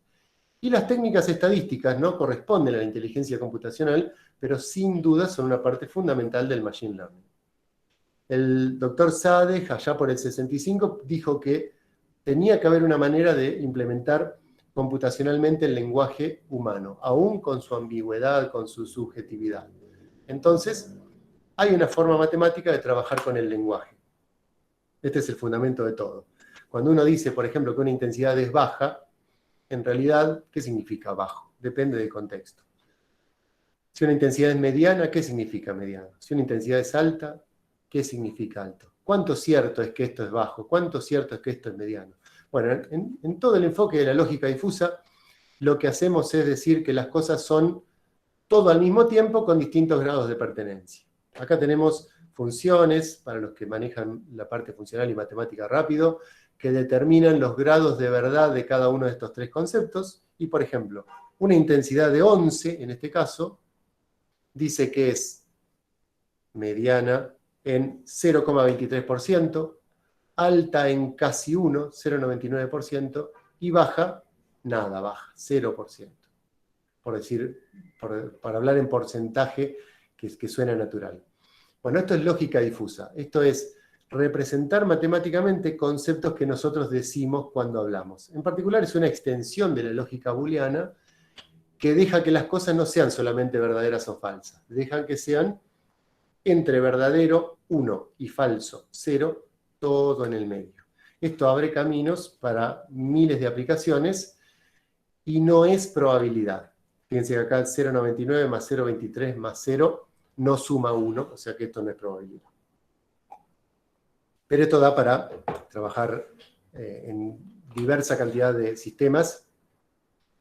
Y las técnicas estadísticas no corresponden a la inteligencia computacional, pero sin duda son una parte fundamental del machine learning. El doctor Sadeh, allá por el 65, dijo que tenía que haber una manera de implementar computacionalmente el lenguaje humano, aún con su ambigüedad, con su subjetividad. Entonces, hay una forma matemática de trabajar con el lenguaje. Este es el fundamento de todo. Cuando uno dice, por ejemplo, que una intensidad es baja, en realidad, ¿qué significa bajo? Depende del contexto. Si una intensidad es mediana, ¿qué significa mediano? Si una intensidad es alta, ¿qué significa alto? ¿Cuánto cierto es que esto es bajo? ¿Cuánto cierto es que esto es mediano? Bueno, en todo el enfoque de la lógica difusa, lo que hacemos es decir que las cosas son todo al mismo tiempo con distintos grados de pertenencia. Acá tenemos funciones, para los que manejan la parte funcional y matemática rápido, que determinan los grados de verdad de cada uno de estos tres conceptos. Y, por ejemplo, una intensidad de 11, en este caso, dice que es mediana en 0,23%, alta en casi 1, 0,99%, y baja, nada, baja, 0%. Por decir, para hablar en porcentaje que suena natural. Bueno, esto es lógica difusa. Esto es representar matemáticamente conceptos que nosotros decimos cuando hablamos. En particular es una extensión de la lógica booleana que deja que las cosas no sean solamente verdaderas o falsas. Dejan que sean entre verdadero, 1, y falso, 0, todo en el medio. Esto abre caminos para miles de aplicaciones y no es probabilidad. Fíjense que acá 0,99 más 0,23 más 0 no suma 1, o sea que esto no es probabilidad. Pero esto da para trabajar en diversa cantidad de sistemas.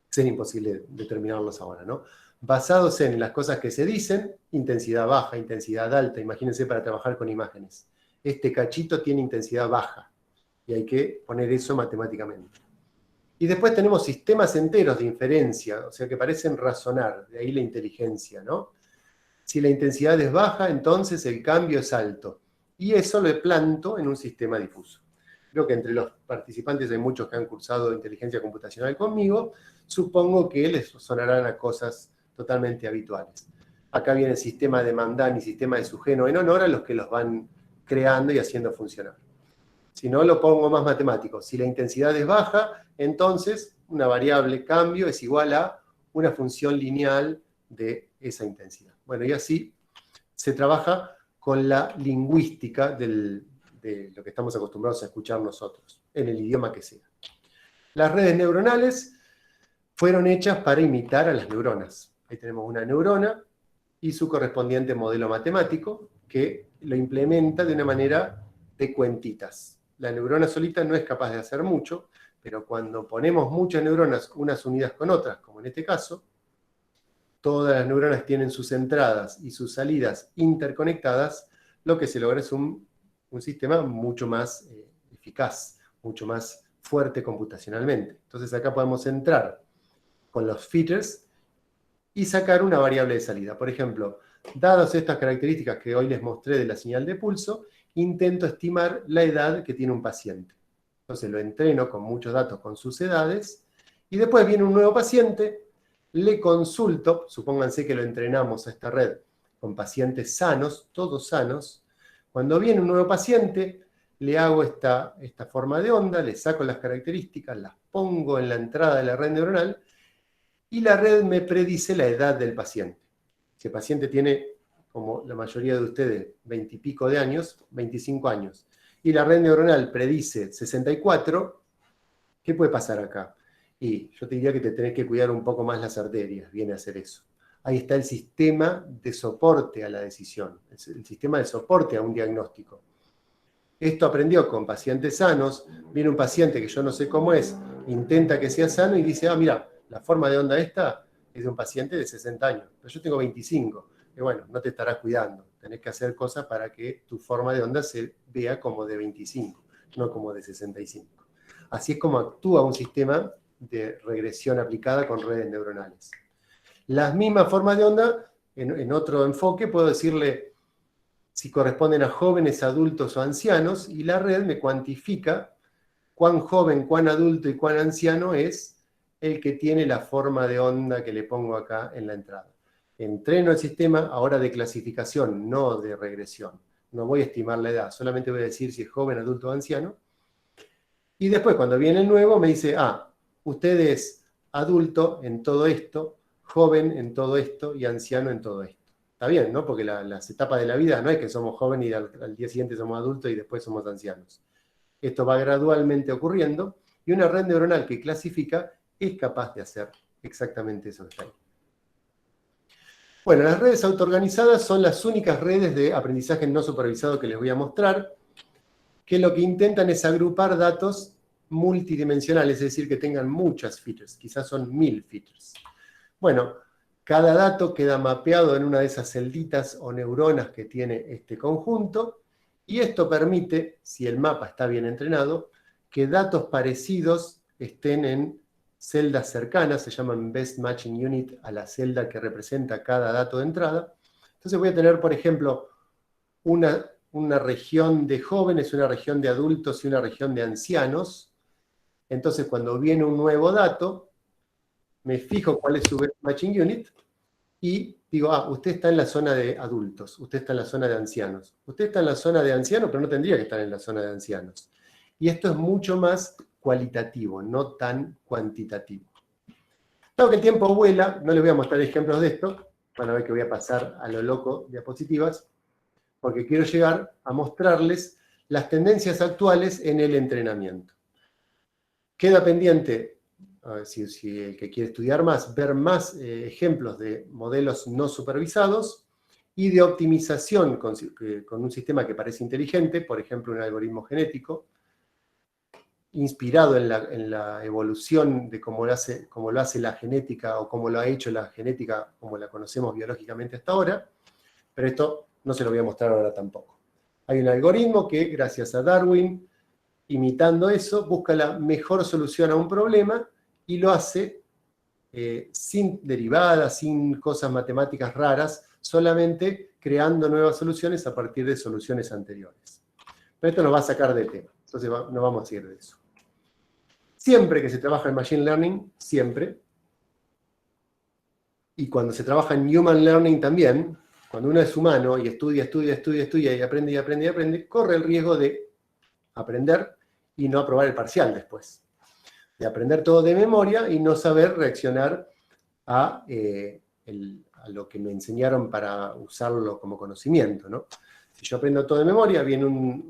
Sería imposible determinarlos ahora, ¿no? Basados en las cosas que se dicen, intensidad baja, intensidad alta. Imagínense para trabajar con imágenes. Este cachito tiene intensidad baja y hay que poner eso matemáticamente. Y después tenemos sistemas enteros de inferencia, o sea que parecen razonar, de ahí la inteligencia, ¿no? Si la intensidad es baja, entonces el cambio es alto. Y eso lo planto en un sistema difuso. Creo que entre los participantes hay muchos que han cursado inteligencia computacional conmigo. Supongo que les sonarán a cosas totalmente habituales. Acá viene el sistema de Mandan y sistema de Sugeno en honor a los que los van creando y haciendo funcionar. Si no, lo pongo más matemático. Si la intensidad es baja, entonces una variable cambio es igual a una función lineal de esa intensidad. Bueno, y así se trabaja con la lingüística de lo que estamos acostumbrados a escuchar nosotros, en el idioma que sea. Las redes neuronales fueron hechas para imitar a las neuronas. Ahí tenemos una neurona y su correspondiente modelo matemático que lo implementa de una manera de cuentitas. La neurona solita no es capaz de hacer mucho, pero cuando ponemos muchas neuronas unas unidas con otras, como en este caso, todas las neuronas tienen sus entradas y sus salidas interconectadas, lo que se logra es un sistema mucho más eficaz, mucho más fuerte computacionalmente. Entonces acá podemos entrar con los features y sacar una variable de salida. Por ejemplo, dadas estas características que hoy les mostré de la señal de pulso, intento estimar la edad que tiene un paciente. Entonces lo entreno con muchos datos con sus edades, y después viene un nuevo paciente, le consulto, supónganse que lo entrenamos a esta red con pacientes sanos, todos sanos. Cuando viene un nuevo paciente, le hago esta forma de onda, le saco las características, las pongo en la entrada de la red neuronal, y la red me predice la edad del paciente. Si el paciente tiene, como la mayoría de ustedes, 20 y pico de años, 25 años, y la red neuronal predice 64, ¿qué puede pasar acá? Y yo te diría que te tenés que cuidar un poco más las arterias, viene a hacer eso. Ahí está el sistema de soporte a la decisión, el sistema de soporte a un diagnóstico. Esto aprendió con pacientes sanos, viene un paciente que yo no sé cómo es, intenta que sea sano y dice, mira, la forma de onda esta es de un paciente de 60 años, pero yo tengo 25. Y bueno, no te estarás cuidando, tenés que hacer cosas para que tu forma de onda se vea como de 25, no como de 65. Así es como actúa un sistema de regresión aplicada con redes neuronales. Las mismas formas de onda, en otro enfoque, puedo decirle si corresponden a jóvenes, adultos o ancianos, y la red me cuantifica cuán joven, cuán adulto y cuán anciano es el que tiene la forma de onda que le pongo acá en la entrada. Entreno el sistema ahora de clasificación, no de regresión. No voy a estimar la edad, solamente voy a decir si es joven, adulto o anciano. Y después, cuando viene el nuevo, me dice, usted es adulto en todo esto, joven en todo esto y anciano en todo esto. Está bien, ¿no? Porque las etapas de la vida no es que somos jóvenes y al día siguiente somos adultos y después somos ancianos. Esto va gradualmente ocurriendo y una red neuronal que clasifica es capaz de hacer exactamente eso que está ahí. Bueno, las redes autoorganizadas son las únicas redes de aprendizaje no supervisado que les voy a mostrar, que lo que intentan es agrupar datos multidimensionales, es decir, que tengan muchas features, quizás son 1000 features. Bueno, cada dato queda mapeado en una de esas celditas o neuronas que tiene este conjunto, y esto permite, si el mapa está bien entrenado, que datos parecidos estén en celdas cercanas, se llaman Best Matching Unit a la celda que representa cada dato de entrada. Entonces voy a tener, por ejemplo, una región de jóvenes, una región de adultos y una región de ancianos. Entonces, cuando viene un nuevo dato, me fijo cuál es su Best Matching Unit y digo, usted está en la zona de adultos, usted está en la zona de ancianos. Usted está en la zona de ancianos, pero no tendría que estar en la zona de ancianos. Y esto es mucho más cualitativo, no tan cuantitativo. Dado que el tiempo vuela, no les voy a mostrar ejemplos de esto, van a ver que voy a pasar a lo loco diapositivas, porque quiero llegar a mostrarles las tendencias actuales en el entrenamiento. Queda pendiente, si el que quiere estudiar más, ver más ejemplos de modelos no supervisados y de optimización con un sistema que parece inteligente, por ejemplo, un algoritmo genético, inspirado en la evolución de cómo lo hace la genética o cómo lo ha hecho la genética como la conocemos biológicamente hasta ahora, pero esto no se lo voy a mostrar ahora tampoco. Hay un algoritmo que, gracias a Darwin, imitando eso, busca la mejor solución a un problema y lo hace sin derivadas, sin cosas matemáticas raras, solamente creando nuevas soluciones a partir de soluciones anteriores. Pero esto nos va a sacar de tema, entonces no vamos a seguir de eso. Siempre que se trabaja en Machine Learning, siempre, y cuando se trabaja en Human Learning también, cuando uno es humano y estudia y aprende, corre el riesgo de aprender y no aprobar el parcial después. De aprender todo de memoria y no saber reaccionar a lo que me enseñaron para usarlo como conocimiento, ¿no? Si yo aprendo todo de memoria, viene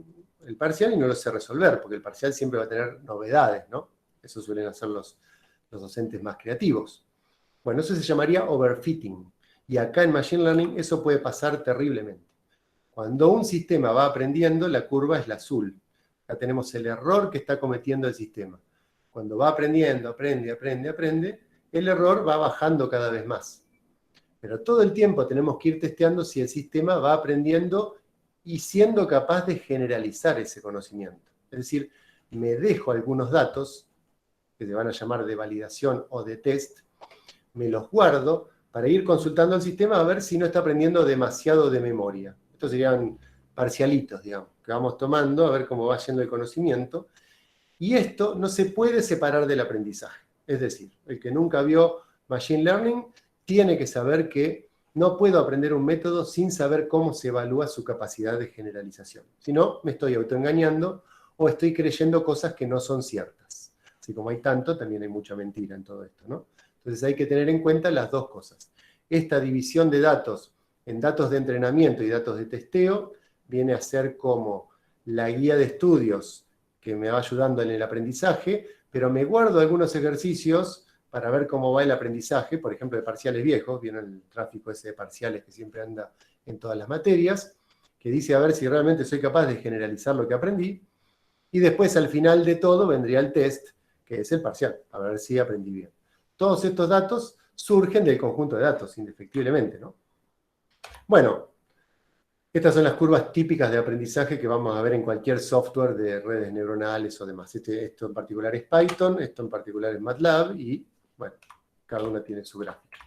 el parcial y no lo sé resolver, porque el parcial siempre va a tener novedades, ¿no? Eso suelen hacer los docentes más creativos. Bueno, eso se llamaría overfitting. Y acá en Machine Learning eso puede pasar terriblemente. Cuando un sistema va aprendiendo, la curva es la azul. Acá tenemos el error que está cometiendo el sistema. Cuando va aprendiendo, aprende, el error va bajando cada vez más. Pero todo el tiempo tenemos que ir testeando si el sistema va aprendiendo y siendo capaz de generalizar ese conocimiento. Es decir, me dejo algunos datos, que se van a llamar de validación o de test, me los guardo para ir consultando al sistema a ver si no está aprendiendo demasiado de memoria. Estos serían parcialitos, digamos, que vamos tomando a ver cómo va yendo el conocimiento. Y esto no se puede separar del aprendizaje. Es decir, el que nunca vio Machine Learning tiene que saber que no puedo aprender un método sin saber cómo se evalúa su capacidad de generalización. Si no, me estoy autoengañando o estoy creyendo cosas que no son ciertas. Así como hay tanto, también hay mucha mentira en todo esto, ¿no? Entonces hay que tener en cuenta las dos cosas. Esta división de datos en datos de entrenamiento y datos de testeo viene a ser como la guía de estudios que me va ayudando en el aprendizaje, pero me guardo algunos ejercicios para ver cómo va el aprendizaje, por ejemplo, de parciales viejos, vieron el tráfico ese de parciales que siempre anda en todas las materias, que dice a ver si realmente soy capaz de generalizar lo que aprendí, y después al final de todo vendría el test, que es el parcial, a ver si aprendí bien. Todos estos datos surgen del conjunto de datos, indefectiblemente, ¿no? Bueno, estas son las curvas típicas de aprendizaje que vamos a ver en cualquier software de redes neuronales o demás. Esto en particular es Python, esto en particular es MATLAB y, bueno, cada una tiene su gráfica.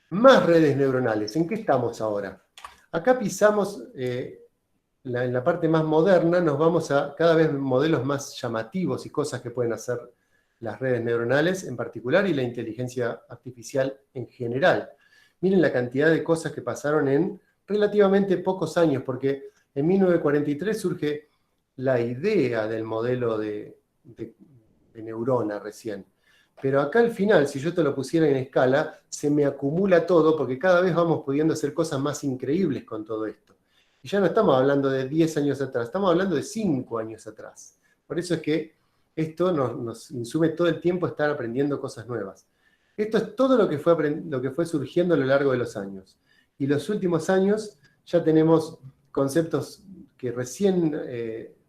Más redes neuronales. ¿En qué estamos ahora? Acá pisamos, en la parte más moderna, nos vamos a cada vez modelos más llamativos y cosas que pueden hacer las redes neuronales en particular y la inteligencia artificial en general. Miren la cantidad de cosas que pasaron en relativamente pocos años, porque en 1943 surge la idea del modelo de neurona recién. Pero acá al final, si yo te lo pusiera en escala, se me acumula todo, porque cada vez vamos pudiendo hacer cosas más increíbles con todo esto. Y ya no estamos hablando de 10 años atrás, estamos hablando de 5 años atrás. Por eso es que esto nos insume todo el tiempo estar aprendiendo cosas nuevas. Esto es todo lo que fue surgiendo a lo largo de los años. Y los últimos años ya tenemos conceptos que recién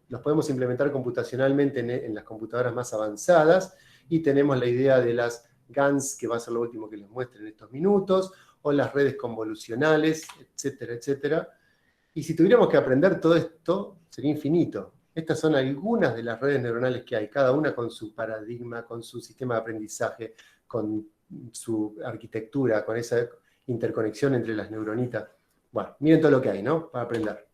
los podemos implementar computacionalmente en las computadoras más avanzadas, y tenemos la idea de las GANs, que va a ser lo último que les muestre en estos minutos, o las redes convolucionales, etcétera, etcétera. Y si tuviéramos que aprender todo esto, sería infinito. Estas son algunas de las redes neuronales que hay, cada una con su paradigma, con su sistema de aprendizaje, con su arquitectura, con esa interconexión entre las neuronitas. Bueno, miren todo lo que hay, ¿no? Para aprender.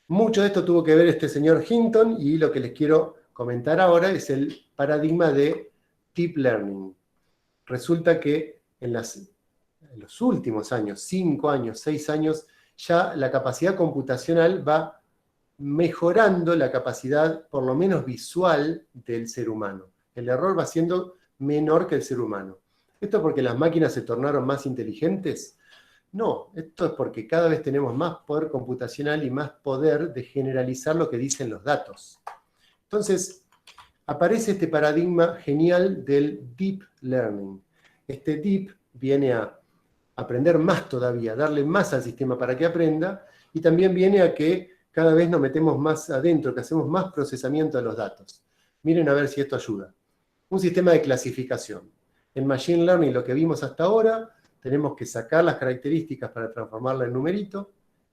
Mucho de esto tuvo que ver este señor Hinton, y lo que les quiero comentar ahora es el paradigma de Deep Learning. Resulta que en los últimos años, 5 años, 6 años, ya la capacidad computacional va mejorando la capacidad, por lo menos visual, del ser humano. El error va siendo menor que el ser humano. ¿Esto porque las máquinas se tornaron más inteligentes? No, esto es porque cada vez tenemos más poder computacional y más poder de generalizar lo que dicen los datos. Entonces, aparece este paradigma genial del Deep Learning. Este Deep viene a aprender más todavía, darle más al sistema para que aprenda, y también viene a que cada vez nos metemos más adentro, que hacemos más procesamiento de los datos. Miren a ver si esto ayuda. Un sistema de clasificación. En Machine Learning, lo que vimos hasta ahora, tenemos que sacar las características para transformarla en numerito,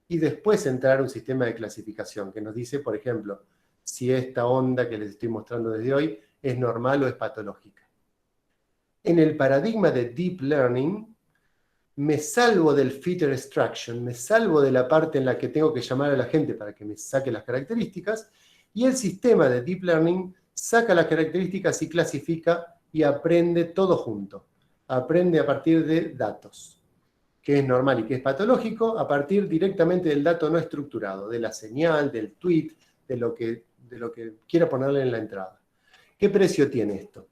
y después entrar a un sistema de clasificación que nos dice, por ejemplo, si esta onda que les estoy mostrando desde hoy es normal o es patológica. En el paradigma de Deep Learning, me salvo del feature extraction, me salvo de la parte en la que tengo que llamar a la gente para que me saque las características, y el sistema de Deep Learning saca las características y clasifica y aprende todo junto. Aprende a partir de datos, que es normal y que es patológico, a partir directamente del dato no estructurado, de la señal, del tweet, de lo que quiera ponerle en la entrada. ¿Qué precio tiene esto?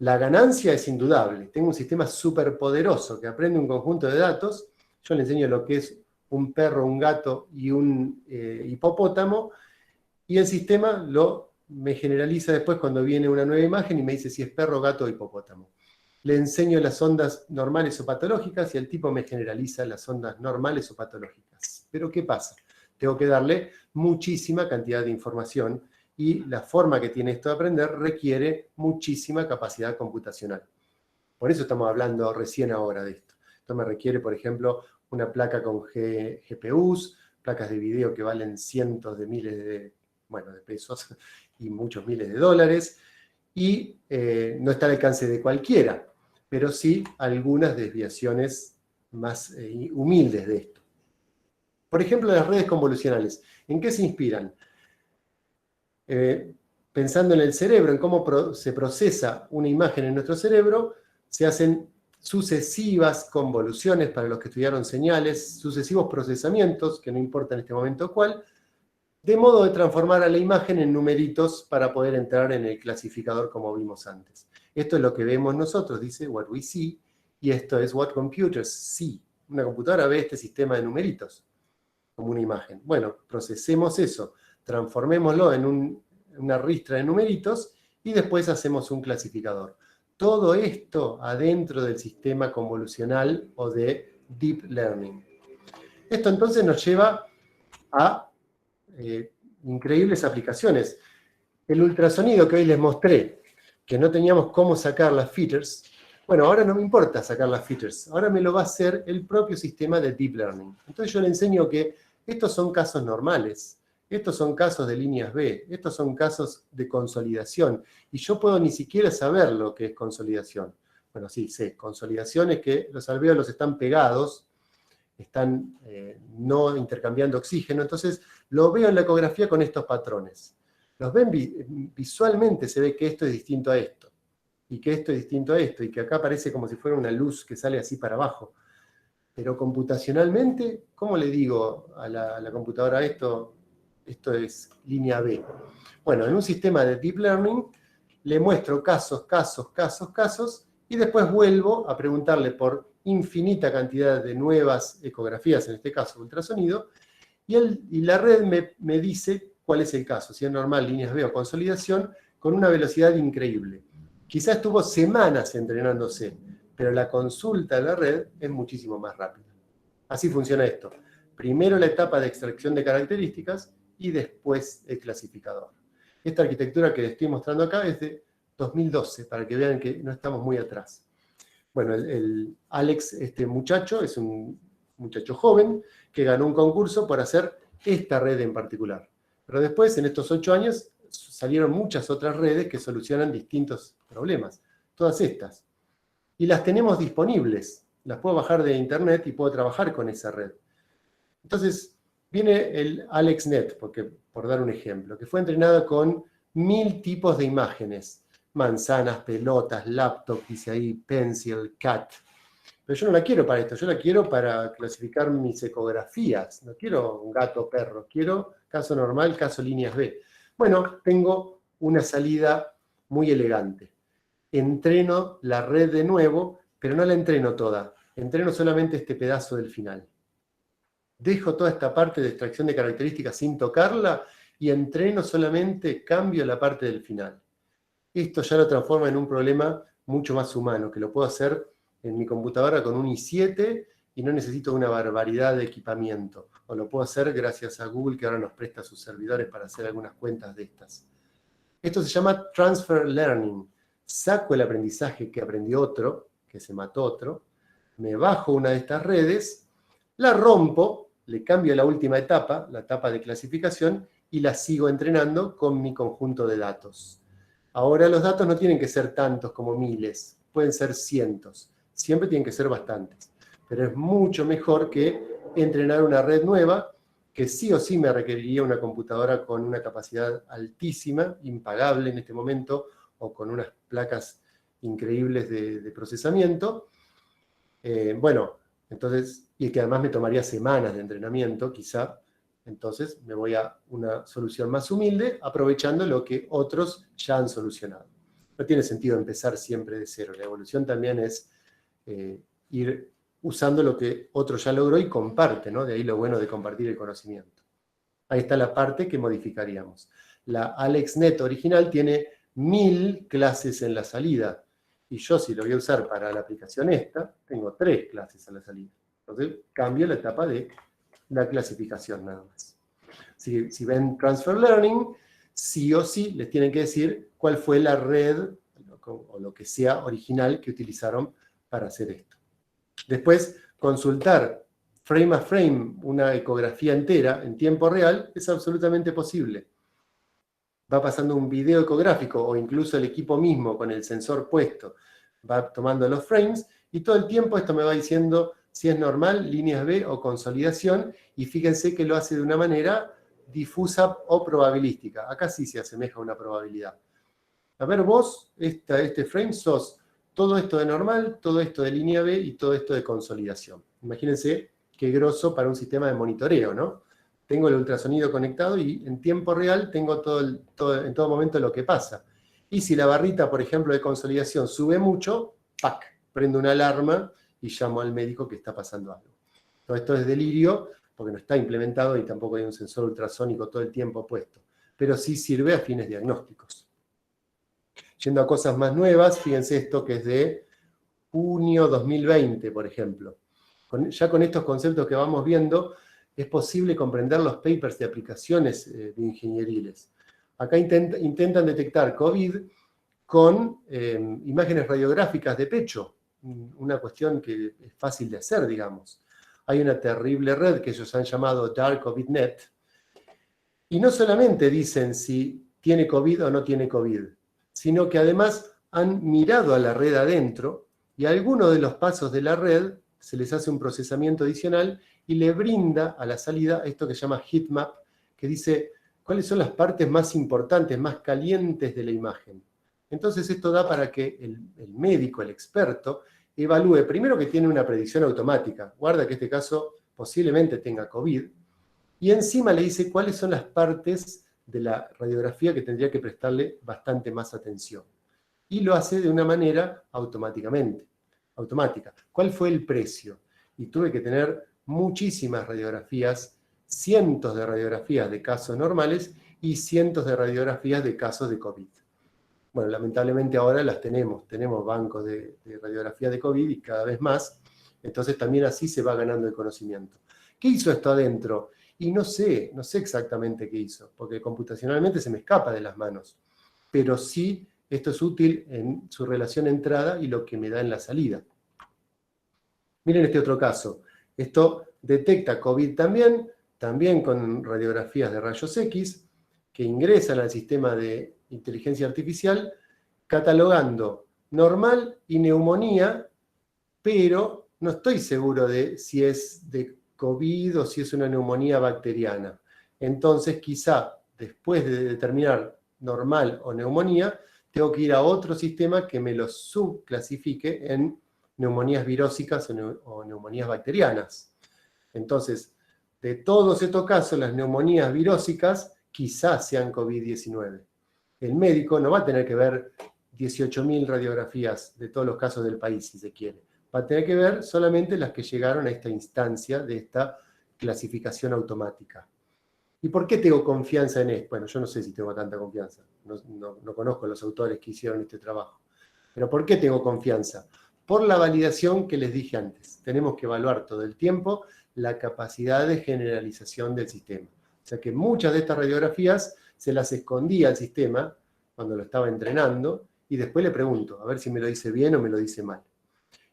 La ganancia es indudable. Tengo un sistema súper poderoso que aprende un conjunto de datos. Yo le enseño lo que es un perro, un gato y un hipopótamo, y el sistema me generaliza después cuando viene una nueva imagen y me dice si es perro, gato o hipopótamo. Le enseño las ondas normales o patológicas y el tipo me generaliza las ondas normales o patológicas. Pero ¿qué pasa? Tengo que darle muchísima cantidad de información, y la forma que tiene esto de aprender requiere muchísima capacidad computacional. Por eso estamos hablando recién ahora de esto. Esto me requiere, por ejemplo, una placa con GPUs, placas de video que valen cientos de miles de pesos y muchos miles de dólares, y no está al alcance de cualquiera, pero sí algunas desviaciones más humildes de esto. Por ejemplo, las redes convolucionales. ¿En qué se inspiran? Pensando en el cerebro, en cómo se procesa una imagen en nuestro cerebro, se hacen sucesivas convoluciones, para los que estudiaron señales, sucesivos procesamientos, que no importa en este momento cuál, de modo de transformar a la imagen en numeritos para poder entrar en el clasificador como vimos antes. Esto es lo que vemos nosotros, dice what we see, y esto es what computers see. Una computadora ve este sistema de numeritos como una imagen. Bueno, procesemos eso, transformémoslo en una ristra de numeritos, y después hacemos un clasificador. Todo esto adentro del sistema convolucional o de Deep Learning. Esto entonces nos lleva a increíbles aplicaciones. El ultrasonido que hoy les mostré, que no teníamos cómo sacar las features, bueno, ahora no me importa sacar las features, ahora me lo va a hacer el propio sistema de Deep Learning. Entonces yo le enseño que estos son casos normales, estos son casos de líneas B, estos son casos de consolidación, y yo puedo ni siquiera saber lo que es consolidación. Bueno, sí, sé, consolidación es que los alvéolos están pegados, están no intercambiando oxígeno, entonces lo veo en la ecografía con estos patrones. Los ven visualmente, se ve que esto es distinto a esto, y que esto es distinto a esto, y que acá parece como si fuera una luz que sale así para abajo. Pero computacionalmente, ¿cómo le digo a la computadora esto es línea B? Bueno, en un sistema de Deep Learning le muestro casos, y después vuelvo a preguntarle por infinita cantidad de nuevas ecografías, en este caso ultrasonido, y la red me dice cuál es el caso, si es normal, líneas B o consolidación, con una velocidad increíble. Quizás estuvo semanas entrenándose, pero la consulta de la red es muchísimo más rápida. Así funciona esto. Primero la etapa de extracción de características y después el clasificador. Esta arquitectura que les estoy mostrando acá es de 2012, para que vean que no estamos muy atrás. Bueno, el Alex, este muchacho, es un muchacho joven que ganó un concurso por hacer esta red en particular. Pero después, en estos 8 años, salieron muchas otras redes que solucionan distintos problemas. Todas estas. Y las tenemos disponibles. Las puedo bajar de internet y puedo trabajar con esa red. Entonces, viene el AlexNet, por dar un ejemplo, que fue entrenado con 1000 tipos de imágenes. Manzanas, pelotas, laptop, dice ahí, pencil, cat. Pero yo no la quiero para esto, yo la quiero para clasificar mis ecografías. No quiero un gato o perro, quiero caso normal, caso líneas B. Bueno, tengo una salida muy elegante. Entreno la red de nuevo, pero no la entreno toda. Entreno solamente este pedazo del final. Dejo toda esta parte de extracción de características sin tocarla y entreno solamente, cambio la parte del final. Esto ya lo transforma en un problema mucho más humano, que lo puedo hacer en mi computadora con un i7 y no necesito una barbaridad de equipamiento. O lo puedo hacer gracias a Google, que ahora nos presta sus servidores para hacer algunas cuentas de estas. Esto se llama Transfer Learning. Saco el aprendizaje que aprendió otro, que se mató otro, me bajo una de estas redes, la rompo, le cambio la última etapa, la etapa de clasificación, y la sigo entrenando con mi conjunto de datos. Ahora los datos no tienen que ser tantos como miles, pueden ser cientos. Siempre tienen que ser bastantes. Pero es mucho mejor que entrenar una red nueva, que sí o sí me requeriría una computadora con una capacidad altísima, impagable en este momento, o con unas placas increíbles de procesamiento. Bueno, entonces, y que además me tomaría semanas de entrenamiento, quizá. Entonces me voy a una solución más humilde, aprovechando lo que otros ya han solucionado. No tiene sentido empezar siempre de cero. La evolución también es ir usando lo que otro ya logró y comparte, ¿no? De ahí lo bueno de compartir el conocimiento. Ahí está la parte que modificaríamos. La AlexNet original tiene 1000 clases en la salida. Y yo, si lo voy a usar para la aplicación esta, tengo 3 clases en la salida. Entonces, cambio la etapa de la clasificación nada más. Si ven Transfer Learning, sí o sí les tienen que decir cuál fue la red o lo que sea original que utilizaron para hacer esto. Después, consultar frame a frame una ecografía entera en tiempo real es absolutamente posible. Va pasando un video ecográfico o incluso el equipo mismo con el sensor puesto va tomando los frames y todo el tiempo esto me va diciendo si es normal, líneas B o consolidación, y fíjense que lo hace de una manera difusa o probabilística. Acá sí se asemeja a una probabilidad. A ver, vos, este frame, sos todo esto de normal, todo esto de línea B y todo esto de consolidación. Imagínense qué grosso para un sistema de monitoreo, ¿no? Tengo el ultrasonido conectado y en tiempo real tengo en todo momento lo que pasa. Y si la barrita, por ejemplo, de consolidación sube mucho, ¡pac!, prendo una alarma y llamo al médico que está pasando algo. Todo esto es delirio, porque no está implementado y tampoco hay un sensor ultrasónico todo el tiempo puesto. Pero sí sirve a fines diagnósticos. Yendo a cosas más nuevas, fíjense esto que es de junio 2020, por ejemplo. Ya con estos conceptos que vamos viendo, es posible comprender los papers de aplicaciones ingenieriles. Acá intentan detectar COVID con imágenes radiográficas de pecho, una cuestión que es fácil de hacer, digamos. Hay una terrible red que ellos han llamado Dark COVID-Net, y no solamente dicen si tiene COVID o no tiene COVID, sino que además han mirado a la red adentro y a alguno de los pasos de la red se les hace un procesamiento adicional y le brinda a la salida esto que se llama heatmap, que dice cuáles son las partes más importantes, más calientes de la imagen. Entonces esto da para que el médico, el experto, evalúe primero que tiene una predicción automática, guarda que este caso posiblemente tenga COVID, y encima le dice cuáles son las partes de la radiografía que tendría que prestarle bastante más atención. Y lo hace de una manera automática. ¿Cuál fue el precio? Y tuve que tener muchísimas radiografías, cientos de radiografías de casos normales y cientos de radiografías de casos de COVID. Bueno, lamentablemente ahora las tenemos bancos de radiografía de COVID y cada vez más, entonces también así se va ganando el conocimiento. ¿Qué hizo esto adentro? Y no sé exactamente qué hizo, porque computacionalmente se me escapa de las manos, pero sí esto es útil en su relación entrada y lo que me da en la salida. Miren este otro caso. Esto detecta COVID también con radiografías de rayos X, que ingresan al sistema de inteligencia artificial, catalogando normal y neumonía, pero no estoy seguro de si es de COVID o si es una neumonía bacteriana. Entonces, quizá después de determinar normal o neumonía, tengo que ir a otro sistema que me lo subclasifique en neumonías virósicas o neumonías bacterianas. Entonces, de todos estos casos, las neumonías virósicas quizás sean COVID-19. El médico no va a tener que ver 18.000 radiografías de todos los casos del país, si se quiere. Va a tener que ver solamente las que llegaron a esta instancia de esta clasificación automática. ¿Y por qué tengo confianza en esto? Bueno, yo no sé si tengo tanta confianza. No conozco a los autores que hicieron este trabajo. Pero ¿por qué tengo confianza? Por la validación que les dije antes. Tenemos que evaluar todo el tiempo la capacidad de generalización del sistema. O sea que muchas de estas radiografías se las escondía al sistema cuando lo estaba entrenando y después le pregunto, a ver si me lo dice bien o me lo dice mal.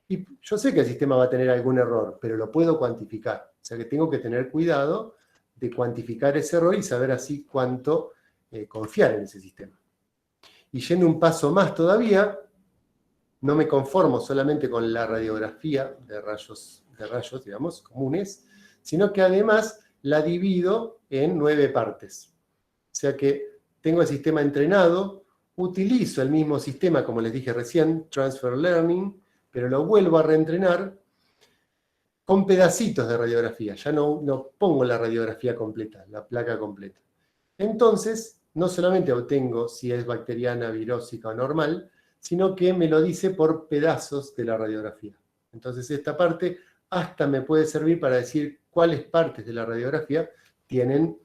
Y yo sé que el sistema va a tener algún error, pero lo puedo cuantificar. O sea que tengo que tener cuidado de cuantificar ese error y saber así cuánto confiar en ese sistema. Y yendo un paso más todavía, no me conformo solamente con la radiografía de rayos, digamos, comunes, sino que además la divido en 9 partes. O sea que tengo el sistema entrenado, utilizo el mismo sistema, como les dije recién, Transfer Learning, pero lo vuelvo a reentrenar con pedacitos de radiografía. Ya no pongo la radiografía completa, la placa completa. Entonces, no solamente obtengo si es bacteriana, virósica o normal, sino que me lo dice por pedazos de la radiografía. Entonces, esta parte hasta me puede servir para decir cuáles partes de la radiografía tienen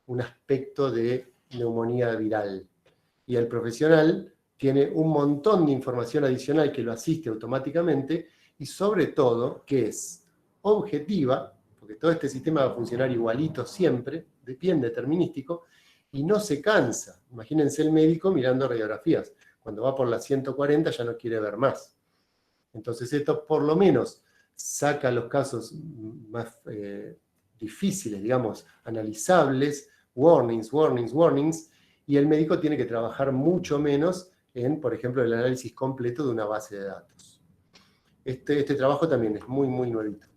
un aspecto de neumonía viral. Y el profesional tiene un montón de información adicional que lo asiste automáticamente y sobre todo que es objetiva, porque todo este sistema va a funcionar igualito siempre, bien determinístico, y no se cansa. Imagínense el médico mirando radiografías. Cuando va por las 140 ya no quiere ver más. Entonces esto por lo menos saca los casos más difíciles, digamos, analizables, warnings, y el médico tiene que trabajar mucho menos en, por ejemplo, el análisis completo de una base de datos. Este trabajo también es muy, muy nuevito.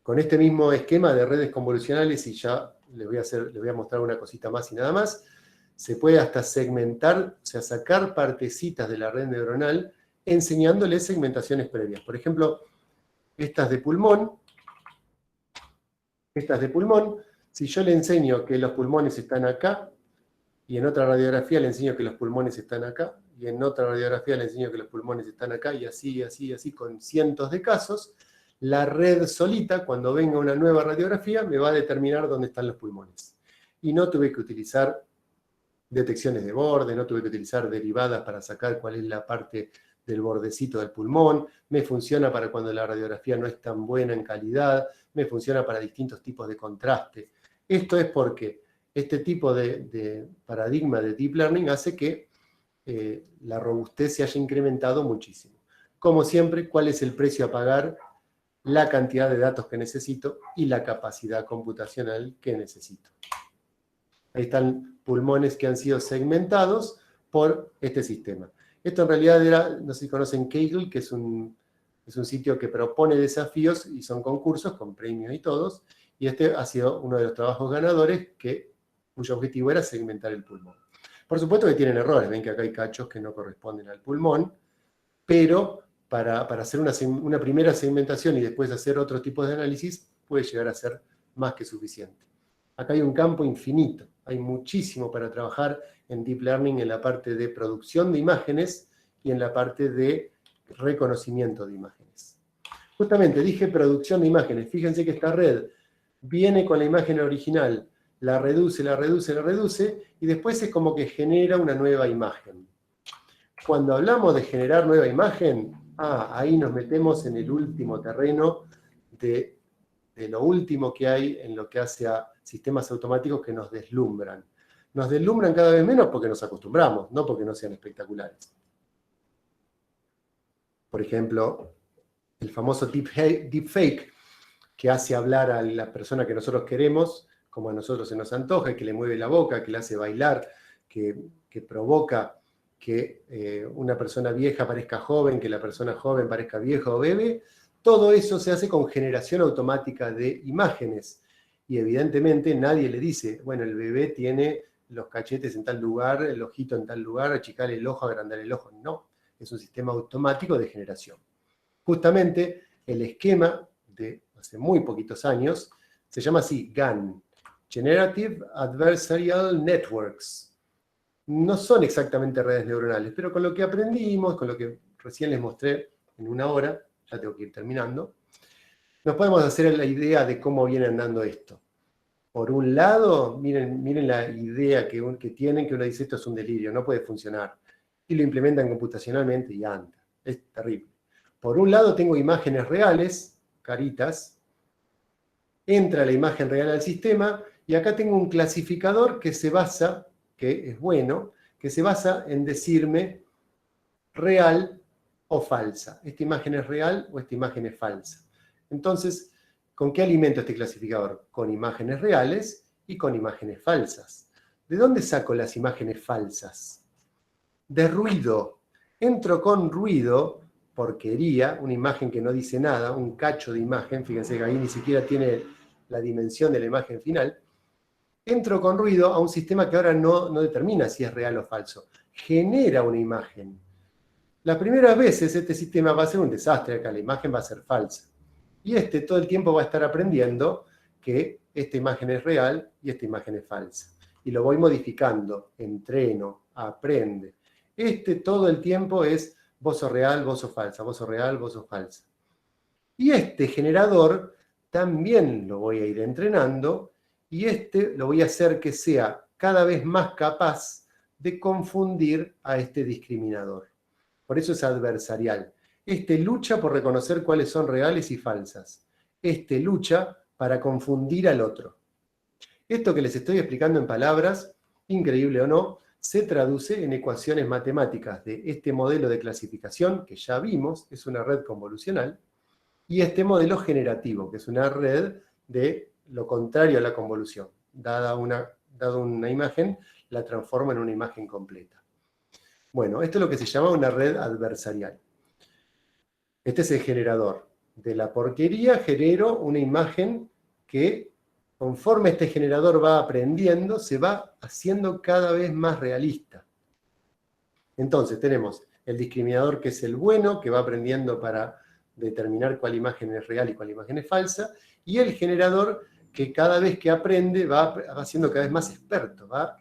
Con este mismo esquema de redes convolucionales, y ya les voy a mostrar una cosita más y nada más, se puede hasta segmentar, o sea, sacar partecitas de la red neuronal enseñándoles segmentaciones previas. Por ejemplo, estas de pulmón, si yo le enseño que los pulmones están acá, y en otra radiografía le enseño que los pulmones están acá, y en otra radiografía le enseño que los pulmones están acá, y así, con cientos de casos, la red solita, cuando venga una nueva radiografía, me va a determinar dónde están los pulmones. Y no tuve que utilizar detecciones de borde, no tuve que utilizar derivadas para sacar cuál es la parte del bordecito del pulmón, me funciona para cuando la radiografía no es tan buena en calidad, me funciona para distintos tipos de contraste. Esto es porque este tipo de paradigma de Deep Learning hace que la robustez se haya incrementado muchísimo. Como siempre, ¿cuál es el precio a pagar? La cantidad de datos que necesito y la capacidad computacional que necesito. Ahí están pulmones que han sido segmentados por este sistema. Esto en realidad era, no sé si conocen Kaggle, que es un sitio que propone desafíos y son concursos con premios y todos, y este ha sido uno de los trabajos ganadores cuyo objetivo era segmentar el pulmón. Por supuesto que tienen errores, ven que acá hay cachos que no corresponden al pulmón, pero para hacer una primera segmentación y después hacer otro tipo de análisis puede llegar a ser más que suficiente. Acá hay un campo infinito, hay muchísimo para trabajar en Deep Learning en la parte de producción de imágenes y en la parte de reconocimiento de imágenes. Justamente dije producción de imágenes, fíjense que esta red viene con la imagen original, la reduce, la reduce, la reduce, y después es como que genera una nueva imagen. Cuando hablamos de generar nueva imagen, ahí nos metemos en el último terreno de lo último que hay en lo que hace a sistemas automáticos que nos deslumbran. Nos deslumbran cada vez menos porque nos acostumbramos, no porque no sean espectaculares. Por ejemplo, el famoso deepfake, que hace hablar a la persona que nosotros queremos, como a nosotros se nos antoja, que le mueve la boca, que le hace bailar, que provoca que una persona vieja parezca joven, que la persona joven parezca vieja o bebé. Todo eso se hace con generación automática de imágenes. Y evidentemente nadie le dice, bueno, el bebé tiene los cachetes en tal lugar, el ojito en tal lugar, achicar el ojo, agrandar el ojo. No, es un sistema automático de generación. Justamente el esquema de hace muy poquitos años se llama así, GAN, Generative Adversarial Networks. No son exactamente redes neuronales, pero con lo que aprendimos, con lo que recién les mostré en una hora, ya tengo que ir terminando, nos podemos hacer la idea de cómo viene andando esto. Por un lado, miren la idea que tienen, que uno dice, esto es un delirio, no puede funcionar. Y lo implementan computacionalmente y anda. Es terrible. Por un lado tengo imágenes reales, caritas, entra la imagen real al sistema, y acá tengo un clasificador que se basa, que es bueno, que se basa en decirme real o falsa. ¿Esta imagen es real o esta imagen es falsa? Entonces, ¿con qué alimento este clasificador? Con imágenes reales y con imágenes falsas. ¿De dónde saco las imágenes falsas? De ruido. Entro con ruido, porquería, una imagen que no dice nada, un cacho de imagen, fíjense que ahí ni siquiera tiene la dimensión de la imagen final. Entro con ruido a un sistema que ahora no determina si es real o falso. Genera una imagen. Las primeras veces este sistema va a ser un desastre, acá la imagen va a ser falsa. Y todo el tiempo va a estar aprendiendo que esta imagen es real y esta imagen es falsa. Y lo voy modificando, entreno, aprende. Todo el tiempo es vos sos real, vos sos falsa, vos sos real, vos sos falsa. Y este generador también lo voy a ir entrenando y lo voy a hacer que sea cada vez más capaz de confundir a este discriminador. Por eso es adversarial. Lucha por reconocer cuáles son reales y falsas. Lucha para confundir al otro. Esto que les estoy explicando en palabras, increíble o no, se traduce en ecuaciones matemáticas de este modelo de clasificación que ya vimos, es una red convolucional, y este modelo generativo, que es una red de lo contrario a la convolución. Dada una imagen, la transforma en una imagen completa. Bueno, esto es lo que se llama una red adversarial. Este es el generador. De la porquería genero una imagen que, conforme este generador va aprendiendo, se va haciendo cada vez más realista. Entonces tenemos el discriminador, que es el bueno, que va aprendiendo para determinar cuál imagen es real y cuál imagen es falsa, y el generador, que cada vez que aprende va siendo cada vez más experto, va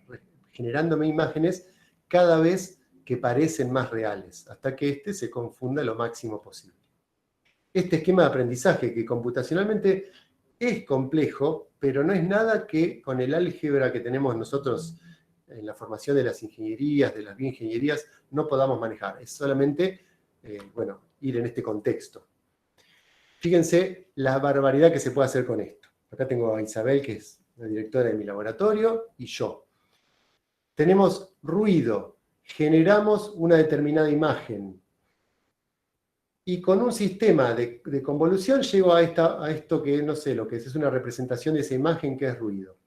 generándome imágenes cada vez que parecen más reales, hasta que se confunda lo máximo posible. Este esquema de aprendizaje, que computacionalmente es complejo, pero no es nada que con el álgebra que tenemos nosotros en la formación de las ingenierías, de las bioingenierías, no podamos manejar. Es solamente, ir en este contexto. Fíjense la barbaridad que se puede hacer con esto. Acá tengo a Isabel, que es la directora de mi laboratorio, y yo. Tenemos ruido, generamos una determinada imagen, y con un sistema de convolución llego a esto que no sé lo que es una representación de esa imagen que es ruido.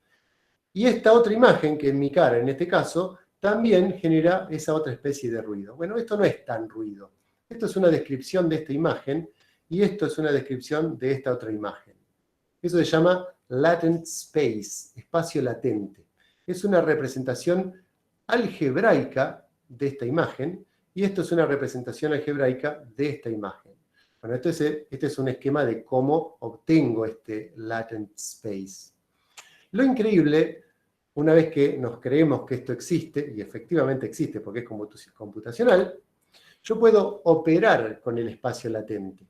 Y esta otra imagen, que es mi cara en este caso, también genera esa otra especie de ruido. Bueno, esto no es tan ruido. Esto es una descripción de esta imagen, y esto es una descripción de esta otra imagen. Eso se llama latent space, espacio latente. Es una representación algebraica de esta imagen, y esto es una representación algebraica de esta imagen. Bueno, este es un esquema de cómo obtengo este latent space. Lo increíble, una vez que nos creemos que esto existe, y efectivamente existe porque es computacional, yo puedo operar con el espacio latente,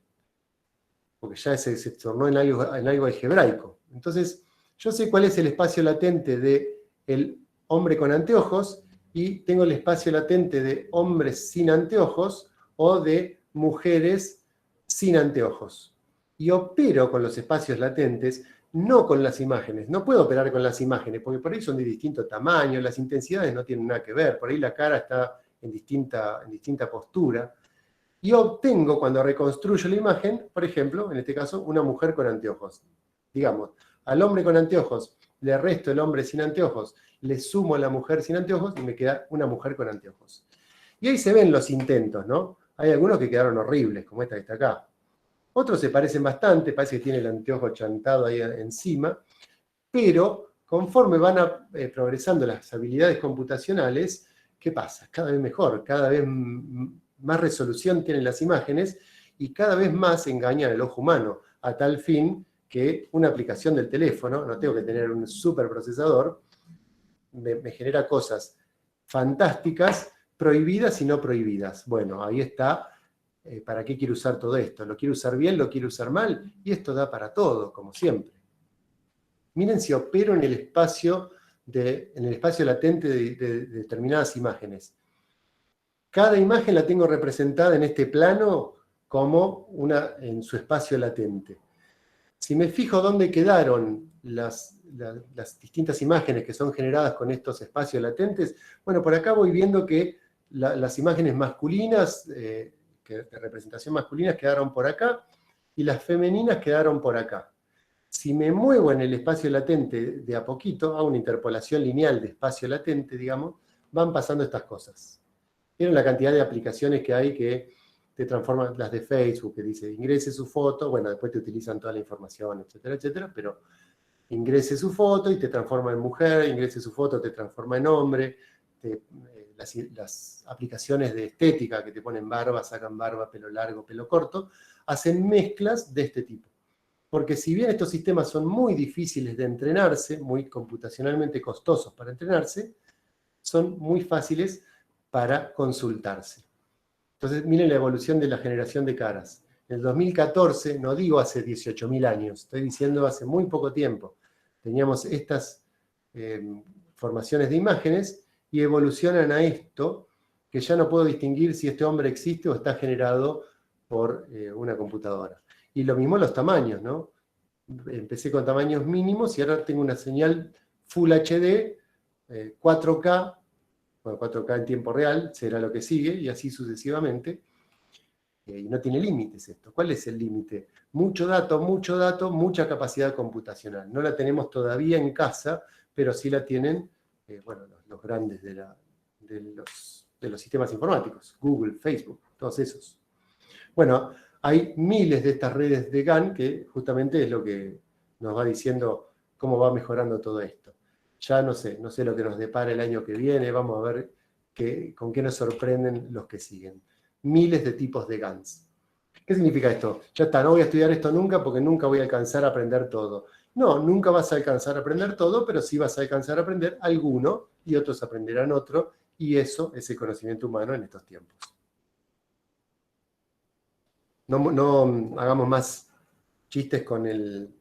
porque ya se tornó en algo algebraico. Entonces, Yo sé cuál es el espacio latente del hombre con anteojos y tengo el espacio latente de hombres sin anteojos o de mujeres sin anteojos. Y opero con los espacios latentes, no con las imágenes. No puedo operar con las imágenes, porque por ahí son de distinto tamaño, las intensidades no tienen nada que ver, por ahí la cara está en distinta postura. Y obtengo, cuando reconstruyo la imagen, por ejemplo, en este caso, una mujer con anteojos. Digamos, al hombre con anteojos le resto el hombre sin anteojos, le sumo a la mujer sin anteojos y me queda una mujer con anteojos. Y ahí se ven los intentos, ¿no? Hay algunos que quedaron horribles, como esta que está acá. Otros se parecen bastante, parece que tiene el anteojo chantado ahí encima, pero conforme van progresando las habilidades computacionales, ¿qué pasa? Cada vez mejor, cada vez más resolución tienen las imágenes y cada vez más engañan al ojo humano, a tal fin que una aplicación del teléfono, no tengo que tener un superprocesador, me genera cosas fantásticas, prohibidas y no prohibidas. Bueno, ahí está. ¿Para qué quiero usar todo esto? ¿Lo quiero usar bien? ¿Lo quiero usar mal? Y esto da para todo, como siempre. Miren si opero en el espacio latente de determinadas imágenes. Cada imagen la tengo representada en este plano como en su espacio latente. Si me fijo dónde quedaron las distintas imágenes que son generadas con estos espacios latentes, bueno, por acá voy viendo que las imágenes masculinas, de representación masculina, quedaron por acá, y las femeninas quedaron por acá. Si me muevo en el espacio latente de a poquito, hago una interpolación lineal de espacio latente, digamos, van pasando estas cosas. Miren la cantidad de aplicaciones que hay que te transforman, las de Facebook, que dice ingrese su foto, bueno, después te utilizan toda la información, etcétera, etcétera, pero ingrese su foto y te transforma en mujer, ingrese su foto, te transforma en hombre, las aplicaciones de estética que te ponen barba, sacan barba, pelo largo, pelo corto, hacen mezclas de este tipo. Porque si bien estos sistemas son muy difíciles de entrenarse, muy computacionalmente costosos para entrenarse, son muy fáciles para consultarse. Entonces, miren la evolución de la generación de caras. En el 2014, no digo hace 18.000 años, estoy diciendo hace muy poco tiempo, teníamos estas formaciones de imágenes y evolucionan a esto, que ya no puedo distinguir si este hombre existe o está generado por una computadora. Y lo mismo los tamaños, ¿no? Empecé con tamaños mínimos y ahora tengo una señal Full HD, 4K, bueno, 4K en tiempo real, será lo que sigue, y así sucesivamente. Y no tiene límites esto. ¿Cuál es el límite? Mucho dato, mucha capacidad computacional. No la tenemos todavía en casa, pero sí la tienen bueno, los grandes de los sistemas informáticos, Google, Facebook, todos esos. Bueno, hay miles de estas redes de GAN que justamente es lo que nos va diciendo cómo va mejorando todo esto. Ya no sé lo que nos depara el año que viene, vamos a ver con qué nos sorprenden los que siguen. Miles de tipos de GANs. ¿Qué significa esto? Ya está, no voy a estudiar esto nunca porque nunca voy a alcanzar a aprender todo. No, nunca vas a alcanzar a aprender todo, pero sí vas a alcanzar a aprender alguno y otros aprenderán otro, y eso es el conocimiento humano en estos tiempos. No hagamos más chistes con el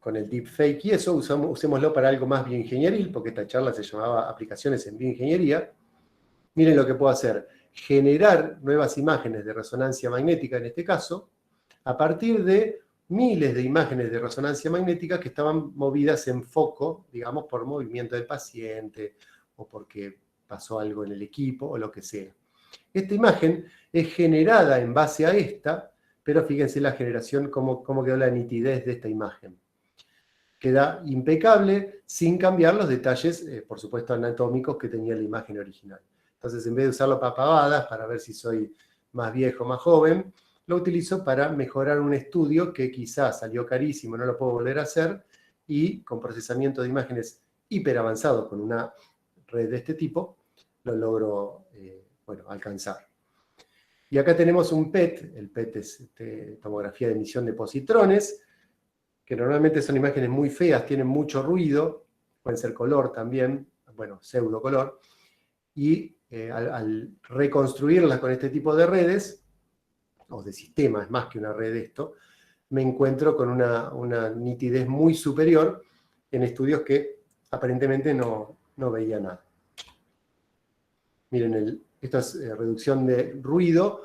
deepfake y eso, usémoslo para algo más bioingenieril, porque esta charla se llamaba Aplicaciones en Bioingeniería. Miren lo que puedo hacer. Generar nuevas imágenes de resonancia magnética, en este caso, a partir de miles de imágenes de resonancia magnética que estaban movidas en foco, digamos, por movimiento del paciente, o porque pasó algo en el equipo, o lo que sea. Esta imagen es generada en base a esta, pero fíjense la generación, cómo quedó la nitidez de esta imagen. Queda impecable, sin cambiar los detalles, por supuesto, anatómicos que tenía la imagen original. Entonces, en vez de usarlo para pavadas, para ver si soy más viejo o más joven, lo utilizo para mejorar un estudio que quizás salió carísimo, no lo puedo volver a hacer, y con procesamiento de imágenes hiper avanzado con una red de este tipo, lo logro alcanzar. Y acá tenemos un PET, el PET es tomografía de emisión de positrones, que normalmente son imágenes muy feas, tienen mucho ruido, pueden ser color también, bueno, pseudo color, y al reconstruirlas con este tipo de redes, o de sistemas, es más que una red esto, me encuentro con una nitidez muy superior, en estudios que aparentemente no veía nada. Miren, esto es reducción de ruido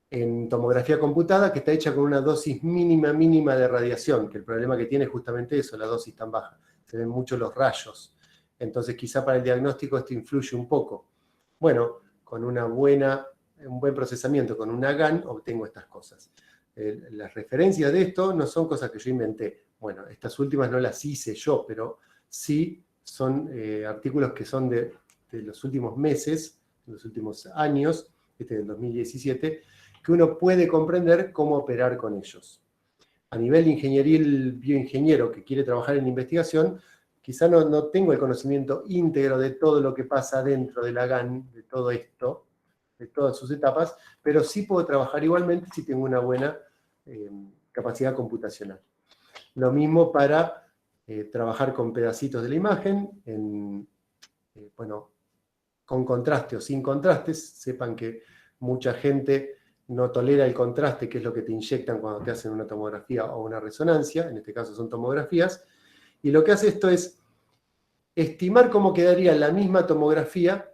en tomografía computada, que está hecha con una dosis mínima de radiación, que el problema que tiene es justamente eso, la dosis tan baja. Se ven mucho los rayos. Entonces quizá para el diagnóstico esto influye un poco. Bueno, con un buen procesamiento, con una GAN, obtengo estas cosas. Las referencias de esto no son cosas que yo inventé. Bueno, estas últimas no las hice yo, pero sí son artículos que son de los últimos meses, de los últimos años, del 2017, que uno puede comprender cómo operar con ellos. A nivel ingenieril bioingeniero que quiere trabajar en investigación, quizá no tengo el conocimiento íntegro de todo lo que pasa dentro de la GAN, de todo esto, de todas sus etapas, pero sí puedo trabajar igualmente si tengo una buena capacidad computacional. Lo mismo para trabajar con pedacitos de la imagen, con contraste o sin contrastes. Sepan que mucha gente no tolera el contraste, que es lo que te inyectan cuando te hacen una tomografía o una resonancia, en este caso son tomografías, y lo que hace esto es estimar cómo quedaría la misma tomografía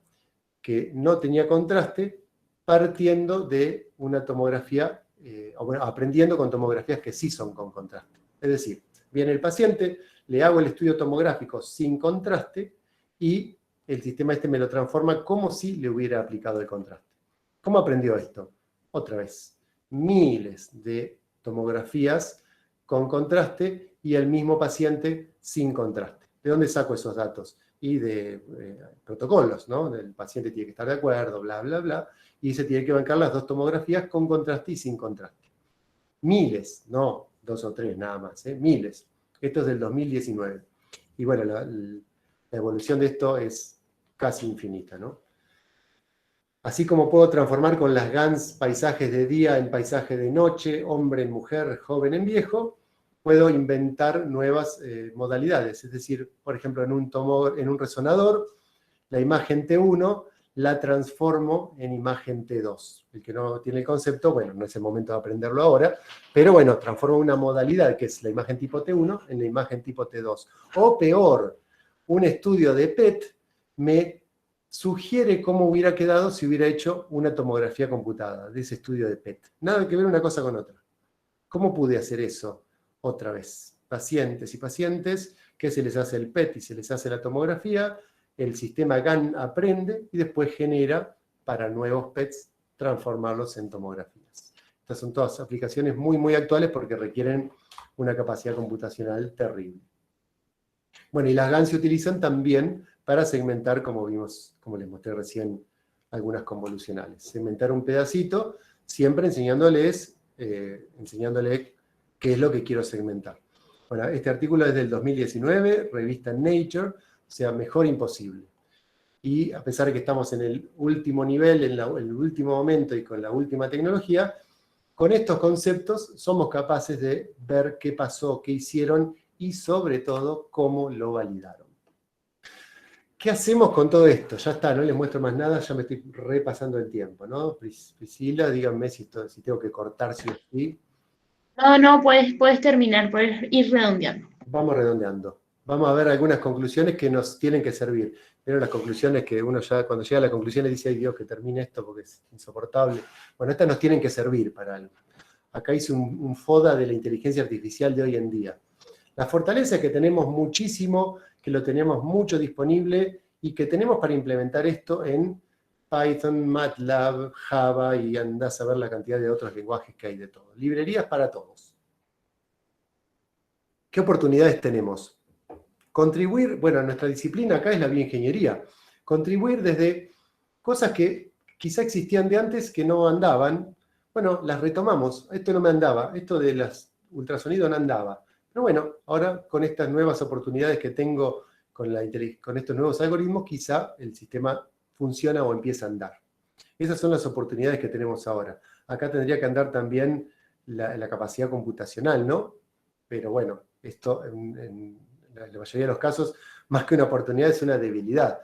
que no tenía contraste, partiendo de una tomografía, aprendiendo con tomografías que sí son con contraste. Es decir, viene el paciente, le hago el estudio tomográfico sin contraste, y el sistema me lo transforma como si le hubiera aplicado el contraste. ¿Cómo aprendió esto? Otra vez, miles de tomografías con contraste y el mismo paciente sin contraste. ¿De dónde saco esos datos? Y de protocolos, ¿no? El paciente tiene que estar de acuerdo, bla, bla, bla, y se tiene que bancar las dos tomografías con contraste y sin contraste. Miles, no 2 o 3 nada más, miles. Esto es del 2019. Y bueno, la evolución de esto es casi infinita, ¿no? Así como puedo transformar con las GANs paisajes de día en paisaje de noche, hombre en mujer, joven en viejo, puedo inventar nuevas modalidades. Es decir, por ejemplo, en un resonador, la imagen T1 la transformo en imagen T2. El que no tiene el concepto, bueno, no es el momento de aprenderlo ahora, pero bueno, transformo una modalidad que es la imagen tipo T1 en la imagen tipo T2. O peor, un estudio de PET me sugiere cómo hubiera quedado si hubiera hecho una tomografía computada de ese estudio de PET. Nada que ver una cosa con otra. ¿Cómo pude hacer eso? Otra vez, pacientes y pacientes, que se les hace el PET y se les hace la tomografía, el sistema GAN aprende y después genera para nuevos PETs transformarlos en tomografías. Estas son todas aplicaciones muy actuales porque requieren una capacidad computacional terrible. Bueno, y las GAN se utilizan también para segmentar, como vimos, como les mostré recién, algunas convolucionales. Segmentar un pedacito, siempre enseñándoles qué es lo que quiero segmentar. Bueno, este artículo es del 2019, revista Nature, o sea, mejor imposible. Y a pesar de que estamos en el último nivel, en el último momento y con la última tecnología, con estos conceptos somos capaces de ver qué pasó, qué hicieron y sobre todo cómo lo validaron. ¿Qué hacemos con todo esto? Ya está, no les muestro más nada, ya me estoy repasando el tiempo, ¿no? Priscila, díganme si tengo que cortar sí o sí. No, puedes terminar, puedes ir redondeando. Vamos redondeando. Vamos a ver algunas conclusiones que nos tienen que servir. Pero las conclusiones que uno ya, cuando llega a la conclusión, le dice, ay Dios, que termine esto porque es insoportable. Bueno, estas nos tienen que servir para algo. Acá hice un FODA de la inteligencia artificial de hoy en día. La fortaleza es que tenemos muchísimo, que lo tenemos mucho disponible y que tenemos para implementar esto en Python, MATLAB, Java y andás a ver la cantidad de otros lenguajes que hay de todo. Librerías para todos. ¿Qué oportunidades tenemos? Contribuir, bueno, nuestra disciplina acá es la bioingeniería. Contribuir desde cosas que quizá existían de antes que no andaban. Bueno, las retomamos. Esto no me andaba, esto de las ultrasonido no andaba. Pero bueno, ahora con estas nuevas oportunidades que tengo con estos nuevos algoritmos, quizá el sistema funciona o empieza a andar. Esas son las oportunidades que tenemos ahora. Acá tendría que andar también la capacidad computacional, ¿no? Pero bueno, esto en la mayoría de los casos, más que una oportunidad, es una debilidad.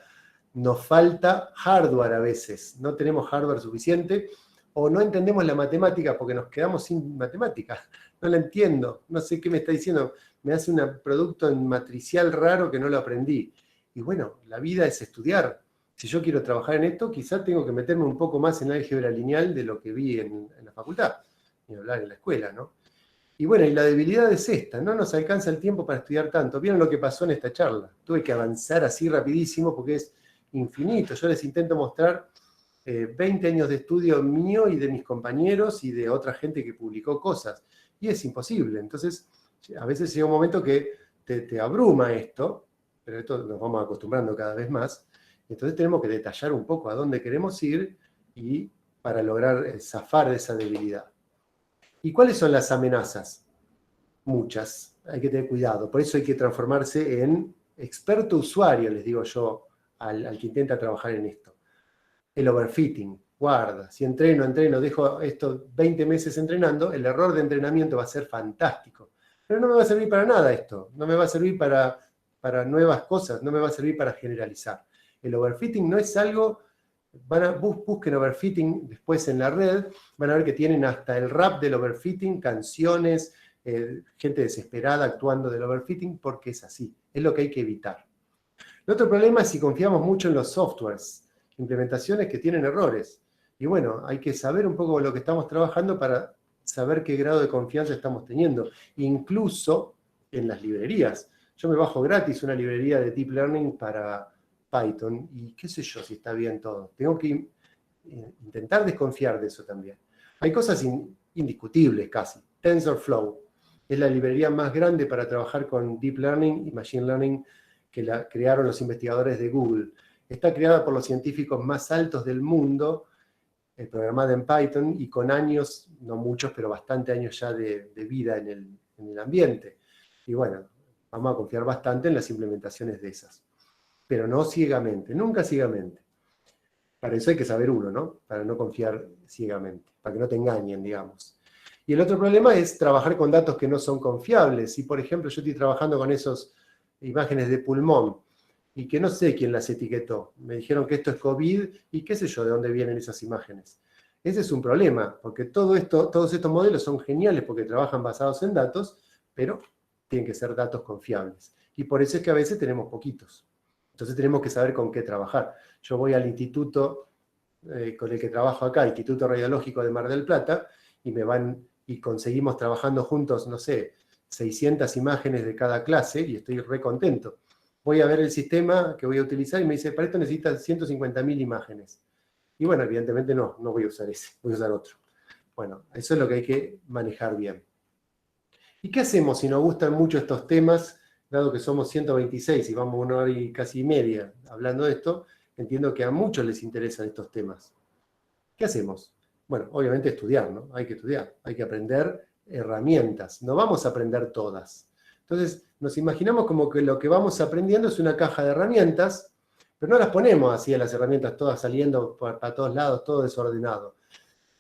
Nos falta hardware a veces. No tenemos hardware suficiente o no entendemos la matemática porque nos quedamos sin matemática. No la entiendo, no sé qué me está diciendo. me hace un producto en matricial raro que no lo aprendí. Y bueno, la vida es estudiar. Si yo quiero trabajar en esto, quizás tengo que meterme un poco más en álgebra lineal de lo que vi en la facultad, ni hablar en la escuela, ¿no? Y bueno, y la debilidad es esta, no nos alcanza el tiempo para estudiar tanto. ¿Vieron lo que pasó en esta charla? Tuve que avanzar así rapidísimo porque es infinito. Yo les intento mostrar 20 años de estudio mío y de mis compañeros y de otra gente que publicó cosas. Y es imposible. Entonces, a veces llega un momento que te abruma esto, pero esto nos vamos acostumbrando cada vez más. Entonces tenemos que detallar un poco a dónde queremos ir y para lograr zafar de esa debilidad. ¿Y cuáles son las amenazas? Muchas. Hay que tener cuidado. Por eso hay que transformarse en experto usuario, les digo yo, al que intenta trabajar en esto. El overfitting. Guarda, si entreno, dejo esto 20 meses entrenando, el error de entrenamiento va a ser fantástico. Pero no me va a servir para nada esto. No me va a servir para nuevas cosas, no me va a servir para generalizar. El overfitting no es algo... busquen overfitting después en la red, van a ver que tienen hasta el rap del overfitting, canciones, gente desesperada actuando del overfitting, porque es así, es lo que hay que evitar. El otro problema es si confiamos mucho en los softwares, implementaciones que tienen errores. Y bueno, hay que saber un poco lo que estamos trabajando para saber qué grado de confianza estamos teniendo, incluso en las librerías. Yo me bajo gratis una librería de Deep Learning para Python, y qué sé yo si está bien todo. Tengo que intentar desconfiar de eso también. Hay cosas indiscutibles casi. TensorFlow es la librería más grande para trabajar con Deep Learning y Machine Learning que la crearon los investigadores de Google. Está creada por los científicos más altos del mundo, programada en Python y con años, no muchos, pero bastante años ya de vida en el ambiente. Y bueno, vamos a confiar bastante en las implementaciones de esas. Pero no ciegamente, nunca ciegamente. Para eso hay que saber uno, ¿no? Para no confiar ciegamente, para que no te engañen, digamos. Y el otro problema es trabajar con datos que no son confiables. Si, por ejemplo, yo estoy trabajando con esas imágenes de pulmón y que no sé quién las etiquetó, me dijeron que esto es COVID y qué sé yo de dónde vienen esas imágenes. Ese es un problema, porque todos estos modelos son geniales porque trabajan basados en datos, pero tienen que ser datos confiables. Y por eso es que a veces tenemos poquitos. Entonces tenemos que saber con qué trabajar. Yo voy al instituto con el que trabajo acá, Instituto Radiológico de Mar del Plata, y conseguimos trabajando juntos, no sé, 600 imágenes de cada clase, y estoy re contento. Voy a ver el sistema que voy a utilizar y me dice, para esto necesitas 150.000 imágenes. Y bueno, evidentemente no voy a usar ese, voy a usar otro. Bueno, eso es lo que hay que manejar bien. ¿Y qué hacemos si nos gustan mucho estos temas? Dado que somos 126 y vamos una hora y casi media hablando de esto, entiendo que a muchos les interesan estos temas. ¿Qué hacemos? Bueno, obviamente estudiar, ¿no? Hay que estudiar, hay que aprender herramientas. No vamos a aprender todas. Entonces, nos imaginamos como que lo que vamos aprendiendo es una caja de herramientas, pero no las ponemos así a las herramientas todas saliendo para todos lados, todo desordenado.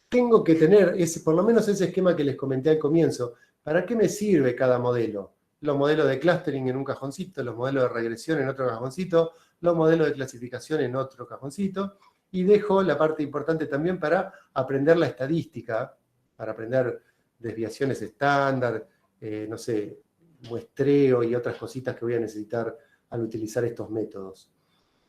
Tengo que tener por lo menos ese esquema que les comenté al comienzo. ¿Para qué me sirve cada modelo? Los modelos de clustering en un cajoncito, los modelos de regresión en otro cajoncito, los modelos de clasificación en otro cajoncito, y dejo la parte importante también para aprender la estadística, para aprender desviaciones estándar, no sé, muestreo y otras cositas que voy a necesitar al utilizar estos métodos.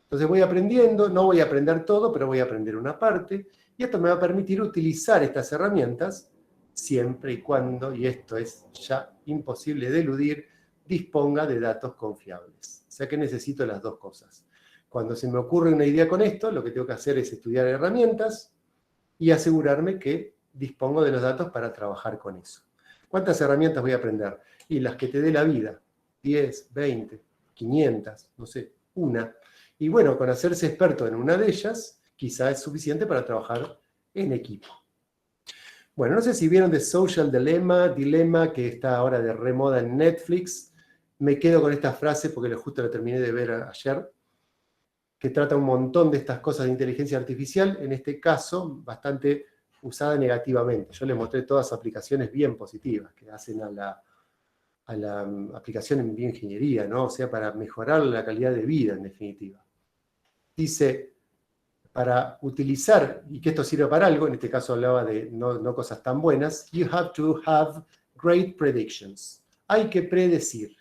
Entonces voy aprendiendo, no voy a aprender todo, pero voy a aprender una parte, y esto me va a permitir utilizar estas herramientas siempre y cuando, y esto es ya imposible de eludir, disponga de datos confiables. O sea que necesito las dos cosas. Cuando se me ocurre una idea con esto, lo que tengo que hacer es estudiar herramientas y asegurarme que dispongo de los datos para trabajar con eso. ¿Cuántas herramientas voy a aprender? Y las que te dé la vida. 10, 20, 500, no sé, una. Y bueno, con hacerse experto en una de ellas, quizá es suficiente para trabajar en equipo. Bueno, no sé si vieron The Social Dilemma, que está ahora de remoda en Netflix. Me quedo con esta frase porque justo la terminé de ver ayer, que trata un montón de estas cosas de inteligencia artificial, en este caso bastante usada negativamente. Yo les mostré todas aplicaciones bien positivas que hacen a la aplicación en bioingeniería, ¿no? O sea, para mejorar la calidad de vida, en definitiva. Dice, para utilizar, y que esto sirve para algo, en este caso hablaba de no cosas tan buenas, you have to have great predictions. hay que predecir.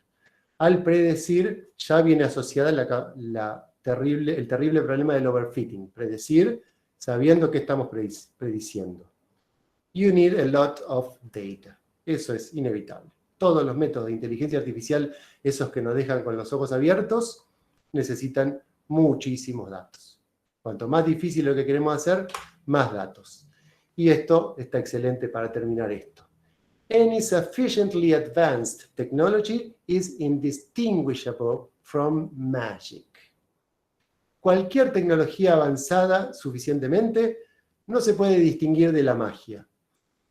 Al predecir ya viene asociada el terrible problema del overfitting. Predecir sabiendo que estamos prediciendo. You need a lot of data. Eso es inevitable. Todos los métodos de inteligencia artificial, esos que nos dejan con los ojos abiertos, necesitan muchísimos datos. Cuanto más difícil lo que queremos hacer, más datos. Y esto está excelente para terminar esto. Any sufficiently advanced technology is indistinguishable from magic. Cualquier tecnología avanzada suficientemente no se puede distinguir de la magia.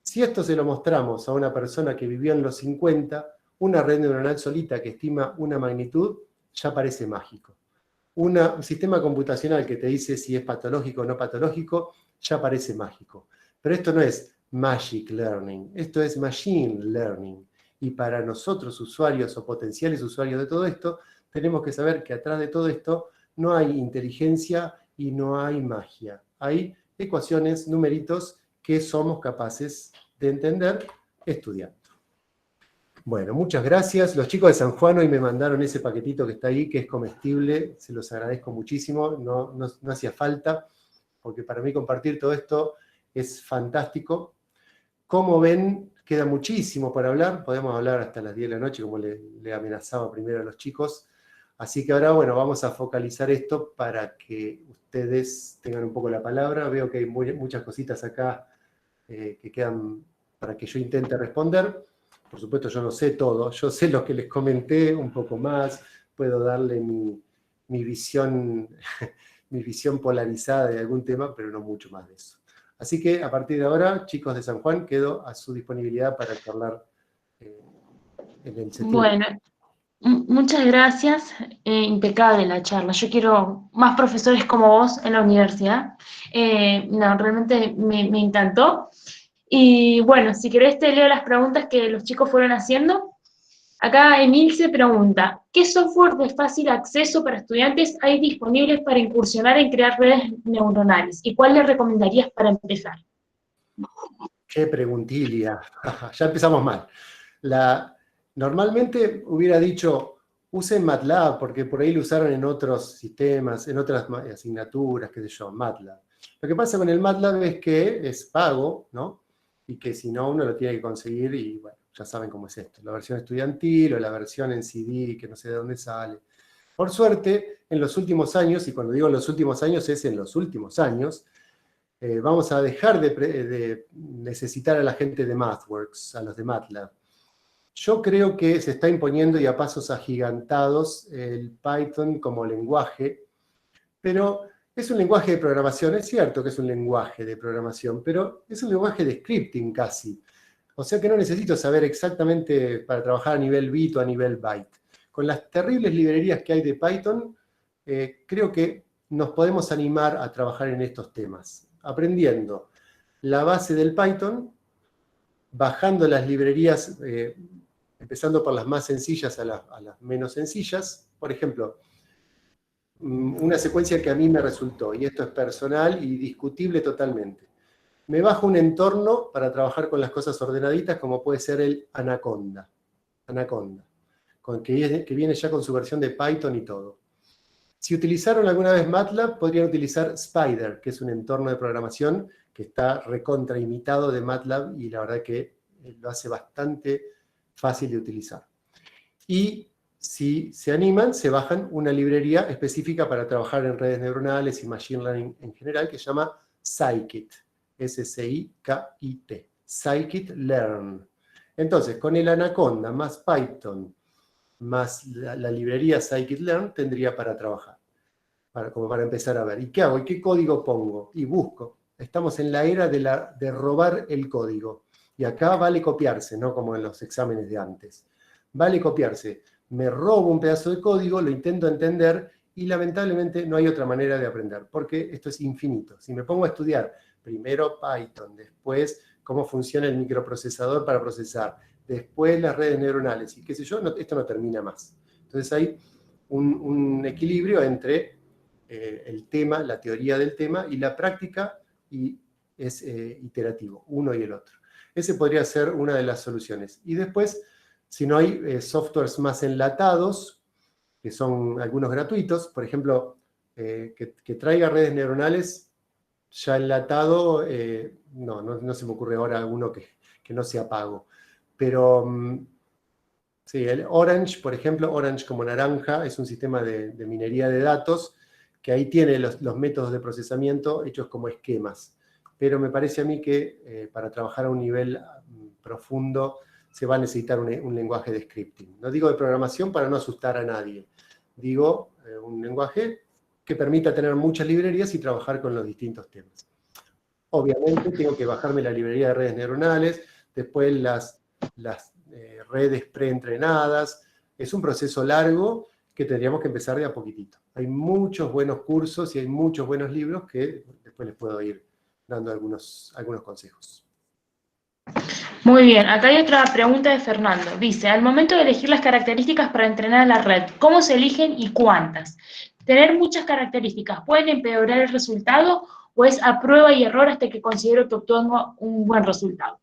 Si esto se lo mostramos a una persona que vivió en los 50, una red neuronal solita que estima una magnitud ya parece mágico. Un sistema computacional que te dice si es patológico o no patológico ya parece mágico. Pero esto no es magic learning, esto es machine learning. Y para nosotros, usuarios o potenciales usuarios de todo esto, tenemos que saber que atrás de todo esto no hay inteligencia y no hay magia. Hay ecuaciones, numeritos que somos capaces de entender estudiando. Bueno, muchas gracias. Los chicos de San Juan hoy me mandaron ese paquetito que está ahí, que es comestible. Se los agradezco muchísimo. No hacía falta, porque para mí compartir todo esto es fantástico. Como ven, queda muchísimo para hablar. Podemos hablar hasta las 10 de la noche, como le amenazaba primero a los chicos. Así que ahora, bueno, vamos a focalizar esto para que ustedes tengan un poco la palabra. Veo que hay muchas cositas acá que quedan para que yo intente responder. Por supuesto, yo no sé todo. Yo sé lo que les comenté, un poco más. Puedo darle mi visión polarizada de algún tema, pero no mucho más de eso. Así que, a partir de ahora, chicos de San Juan, quedo a su disponibilidad para charlar en el sentido. Bueno, muchas gracias. Impecable la charla. Yo quiero más profesores como vos en la universidad. No, realmente me encantó. Y bueno, si querés te leo las preguntas que los chicos fueron haciendo. Acá Emil se pregunta, ¿qué software de fácil acceso para estudiantes hay disponibles para incursionar en crear redes neuronales? ¿Y cuál le recomendarías para empezar? Qué preguntilla. Ya empezamos mal. Normalmente hubiera dicho, usen MATLAB, porque por ahí lo usaron en otros sistemas, en otras asignaturas, qué sé yo, MATLAB. Lo que pasa con el MATLAB es que es pago, ¿no? Y que si no, uno lo tiene que conseguir y, bueno, ya saben cómo es esto. La versión estudiantil o la versión en CD, que no sé de dónde sale. Por suerte, en los últimos años, y cuando digo en los últimos años, es en los últimos años, vamos a dejar de necesitar a la gente de MathWorks, a los de MATLAB. Yo creo que se está imponiendo y a pasos agigantados el Python como lenguaje, pero es un lenguaje de programación, es cierto que es un lenguaje de programación, pero es un lenguaje de scripting casi. O sea que no necesito saber exactamente para trabajar a nivel bit o a nivel byte. Con las terribles librerías que hay de Python, creo que nos podemos animar a trabajar en estos temas, aprendiendo la base del Python, bajando las librerías, empezando por las más sencillas a las menos sencillas. Por ejemplo, una secuencia que a mí me resultó, y esto es personal y discutible totalmente. Me bajo un entorno para trabajar con las cosas ordenaditas, como puede ser el Anaconda, que viene ya con su versión de Python y todo. Si utilizaron alguna vez MATLAB, podrían utilizar Spider, que es un entorno de programación que está recontra imitado de MATLAB y la verdad que lo hace bastante fácil de utilizar. Y si se animan, se bajan una librería específica para trabajar en redes neuronales y machine learning en general, que se llama Scikit, S-C-I-K-I-T, Scikit-learn. Entonces, con el Anaconda más Python más la librería Scikit-learn tendría para trabajar, como para empezar a ver. ¿Y qué hago? ¿Y qué código pongo? Y busco. Estamos en la era de robar el código. Y acá vale copiarse, no como en los exámenes de antes. Vale copiarse. Me robo un pedazo de código, lo intento entender y lamentablemente no hay otra manera de aprender, porque esto es infinito. Si me pongo a estudiar primero Python, después cómo funciona el microprocesador para procesar, después las redes neuronales y qué sé yo, esto no termina más. Entonces hay un equilibrio entre el tema, la teoría del tema y la práctica, y es iterativo, uno y el otro. Ese podría ser una de las soluciones. Y después, sino hay softwares más enlatados, que son algunos gratuitos, por ejemplo, que traiga redes neuronales ya enlatado, no se me ocurre ahora alguno que no sea pago. Pero sí, el Orange, por ejemplo, Orange como naranja, es un sistema de minería de datos que ahí tiene los métodos de procesamiento hechos como esquemas. Pero me parece a mí que para trabajar a un nivel profundo se va a necesitar un lenguaje de scripting. No digo de programación para no asustar a nadie. Digo un lenguaje que permita tener muchas librerías y trabajar con los distintos temas. Obviamente tengo que bajarme la librería de redes neuronales, después las redes preentrenadas. Es un proceso largo que tendríamos que empezar de a poquitito. Hay muchos buenos cursos y hay muchos buenos libros que después les puedo ir dando algunos consejos. Muy bien, acá hay otra pregunta de Fernando. Dice, al momento de elegir las características para entrenar a la red, ¿cómo se eligen y cuántas? ¿Tener muchas características pueden empeorar el resultado o es a prueba y error hasta que considero que obtengo un buen resultado?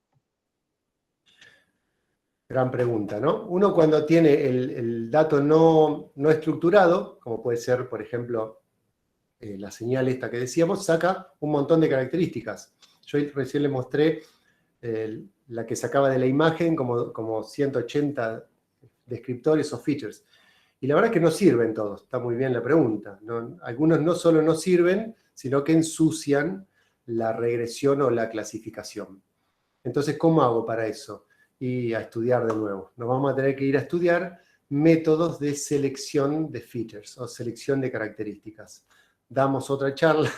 Gran pregunta, ¿no? Uno cuando tiene el dato no estructurado, como puede ser, por ejemplo, la señal esta que decíamos, saca un montón de características. Yo recién le mostré la que sacaba de la imagen como 180 descriptores o features. Y la verdad es que no sirven todos, está muy bien la pregunta. Algunos no solo no sirven, sino que ensucian la regresión o la clasificación. Entonces, ¿cómo hago para eso? Y a estudiar de nuevo. Nos vamos a tener que ir a estudiar métodos de selección de features o selección de características. Damos otra charla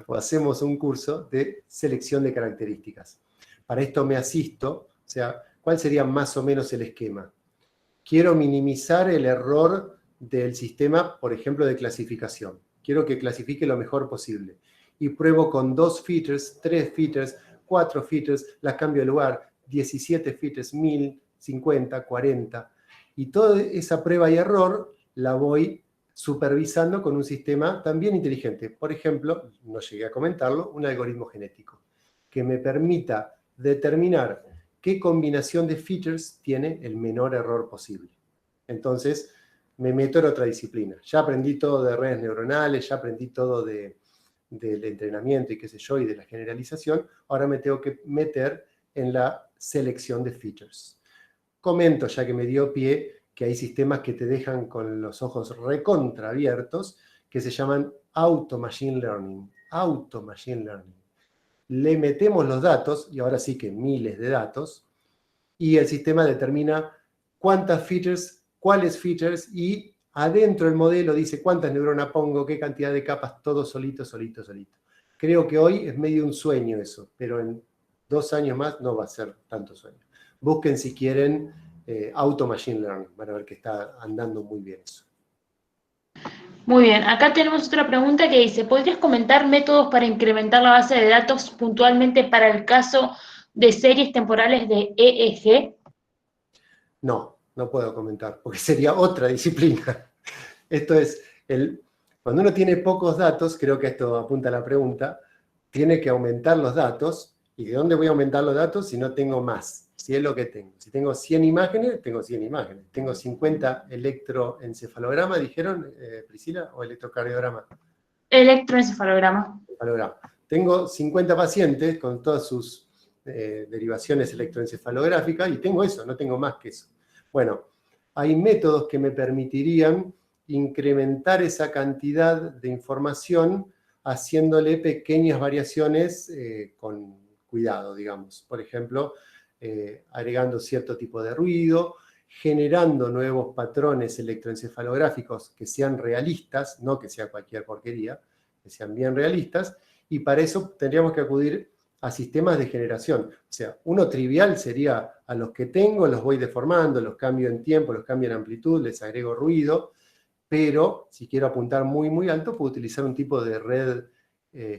o hacemos un curso de selección de características. Para esto me asisto, o sea, ¿cuál sería más o menos el esquema? Quiero minimizar el error del sistema, por ejemplo, de clasificación. Quiero que clasifique lo mejor posible. Y pruebo con 2 features, 3 features, 4 features, las cambio de lugar, 17 features, 1000, 50, 40. Y toda esa prueba y error la voy supervisando con un sistema también inteligente. Por ejemplo, no llegué a comentarlo, un algoritmo genético que me permita determinar qué combinación de features tiene el menor error posible. Entonces, me meto en otra disciplina. Ya aprendí todo de redes neuronales, ya aprendí todo del entrenamiento y qué sé yo, y de la generalización. Ahora me tengo que meter en la selección de features. Comento, ya que me dio pie, que hay sistemas que te dejan con los ojos recontraabiertos, que se llaman Auto Machine Learning. Auto Machine Learning. Le metemos los datos, y ahora sí que miles de datos, y el sistema determina cuántas features, cuáles features, y adentro del modelo dice cuántas neuronas pongo, qué cantidad de capas, todo solito, solito, solito. Creo que hoy es medio un sueño eso, pero en 2 años más no va a ser tanto sueño. Busquen si quieren Auto Machine Learning, van a ver que está andando muy bien eso. Muy bien, acá tenemos otra pregunta que dice, ¿podrías comentar métodos para incrementar la base de datos puntualmente para el caso de series temporales de EEG? No puedo comentar, porque sería otra disciplina. Esto es, cuando uno tiene pocos datos, creo que esto apunta a la pregunta, tiene que aumentar los datos. ¿Y de dónde voy a aumentar los datos si no tengo más? Si es lo que tengo. Si tengo 100 imágenes, tengo 100 imágenes. Tengo 50 electroencefalogramas, dijeron, Priscila, o electrocardiograma. Electroencefalograma. Encefalograma. Tengo 50 pacientes con todas sus derivaciones electroencefalográficas y tengo eso, no tengo más que eso. Bueno, hay métodos que me permitirían incrementar esa cantidad de información haciéndole pequeñas variaciones con cuidado, digamos. Por ejemplo, agregando cierto tipo de ruido, generando nuevos patrones electroencefalográficos que sean realistas, no que sea cualquier porquería, que sean bien realistas, y para eso tendríamos que acudir a sistemas de generación. O sea, uno trivial sería a los que tengo, los voy deformando, los cambio en tiempo, los cambio en amplitud, les agrego ruido, pero si quiero apuntar muy, muy alto, puedo utilizar un tipo de red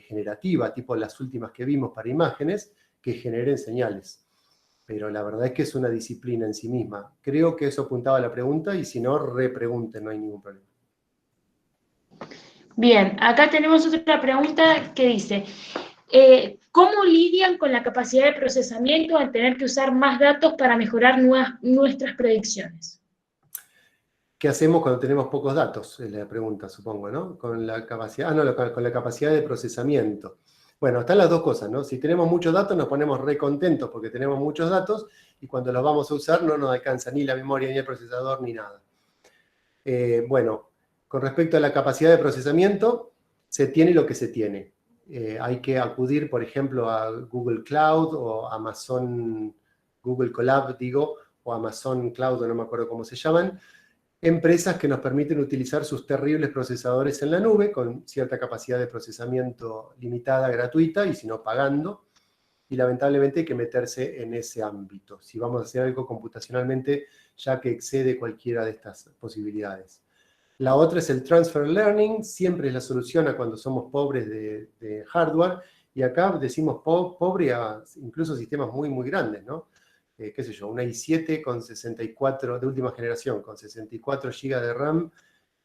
generativa, tipo las últimas que vimos para imágenes, que generen señales. Pero la verdad es que es una disciplina en sí misma. Creo que eso apuntaba a la pregunta, y si no, repregunten, no hay ningún problema. Bien, acá tenemos otra pregunta que dice, ¿Cómo lidian con la capacidad de procesamiento al tener que usar más datos para mejorar nuestras predicciones? ¿Qué hacemos cuando tenemos pocos datos? Es la pregunta, supongo, ¿no? Con la capacidad, no, con la capacidad de procesamiento. Bueno, están las dos cosas, ¿no? Si tenemos muchos datos nos ponemos re contentos porque tenemos muchos datos y cuando los vamos a usar no nos alcanza ni la memoria, ni el procesador, ni nada. Bueno, con respecto a la capacidad de procesamiento, se tiene lo que se tiene. Hay que acudir, por ejemplo, a Google Cloud o Amazon, Google Colab, digo, o Amazon Cloud, no me acuerdo cómo se llaman, empresas que nos permiten utilizar sus terribles procesadores en la nube con cierta capacidad de procesamiento limitada, gratuita, y si no pagando. Y lamentablemente hay que meterse en ese ámbito, si vamos a hacer algo computacionalmente ya que excede cualquiera de estas posibilidades. La otra es el transfer learning, siempre es la solución a cuando somos pobres de hardware, y acá decimos pobre a incluso sistemas muy, muy grandes, ¿no? Qué sé yo, una i7 con 64, de última generación, con 64 GB de RAM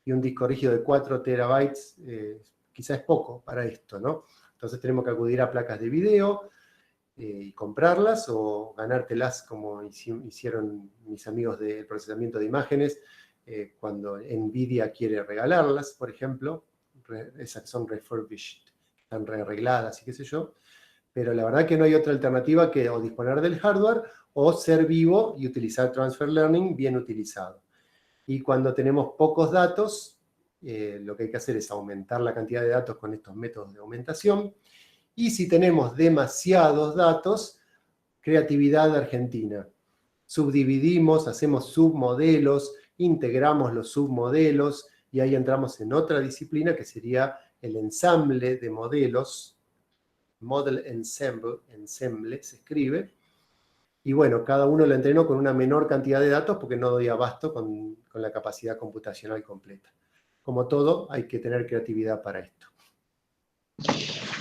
y un disco rígido de 4 terabytes, quizás es poco para esto, ¿no? Entonces tenemos que acudir a placas de video y comprarlas o ganártelas como hicieron mis amigos del procesamiento de imágenes cuando NVIDIA quiere regalarlas, por ejemplo. Esas son refurbished, están rearregladas y qué sé yo. Pero la verdad que no hay otra alternativa que o disponer del hardware o ser vivo y utilizar Transfer Learning bien utilizado. Y cuando tenemos pocos datos, lo que hay que hacer es aumentar la cantidad de datos con estos métodos de aumentación. Y si tenemos demasiados datos, creatividad argentina. Subdividimos, hacemos submodelos, integramos los submodelos y ahí entramos en otra disciplina que sería el ensamble de modelos. Model ensemble se escribe. Y bueno, cada uno lo entrenó con una menor cantidad de datos porque no doy abasto con la capacidad computacional completa. Como todo, hay que tener creatividad para esto.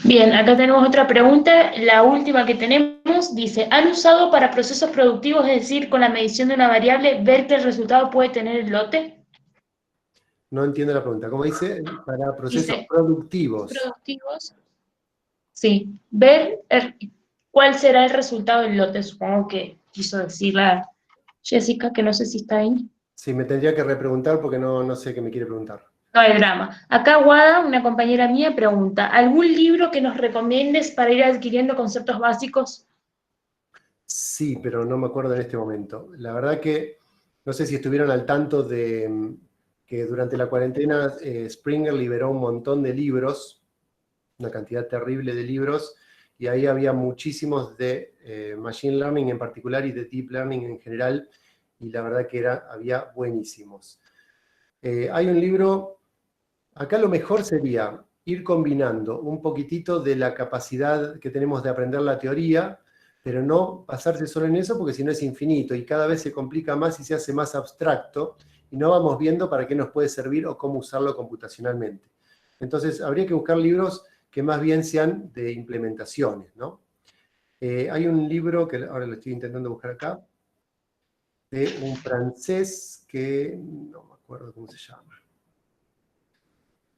Bien, acá tenemos otra pregunta, la última que tenemos, dice, ¿han usado para procesos productivos, es decir, con la medición de una variable, ver que el resultado puede tener el lote? No entiendo la pregunta. ¿Cómo dice? Para procesos Dice, productivos. productivos, sí, ver cuál será el resultado del lote, supongo que quiso decir la Jessica, que no sé si está ahí. Sí, me tendría que repreguntar porque no sé qué me quiere preguntar. No hay drama. Acá Guada, una compañera mía, pregunta, ¿algún libro que nos recomiendes para ir adquiriendo conceptos básicos? Sí, pero no me acuerdo en este momento. La verdad que no sé si estuvieron al tanto de que durante la cuarentena Springer liberó un montón de libros, una cantidad terrible de libros, y ahí había muchísimos de Machine Learning en particular y de Deep Learning en general, y la verdad que había buenísimos. Hay un libro, acá lo mejor sería ir combinando un poquitito de la capacidad que tenemos de aprender la teoría, pero no basarse solo en eso porque si no es infinito y cada vez se complica más y se hace más abstracto y no vamos viendo para qué nos puede servir o cómo usarlo computacionalmente. Entonces habría que buscar libros que más bien sean de implementaciones, ¿no? Hay un libro que ahora lo estoy intentando buscar acá, de un francés que no me acuerdo cómo se llama.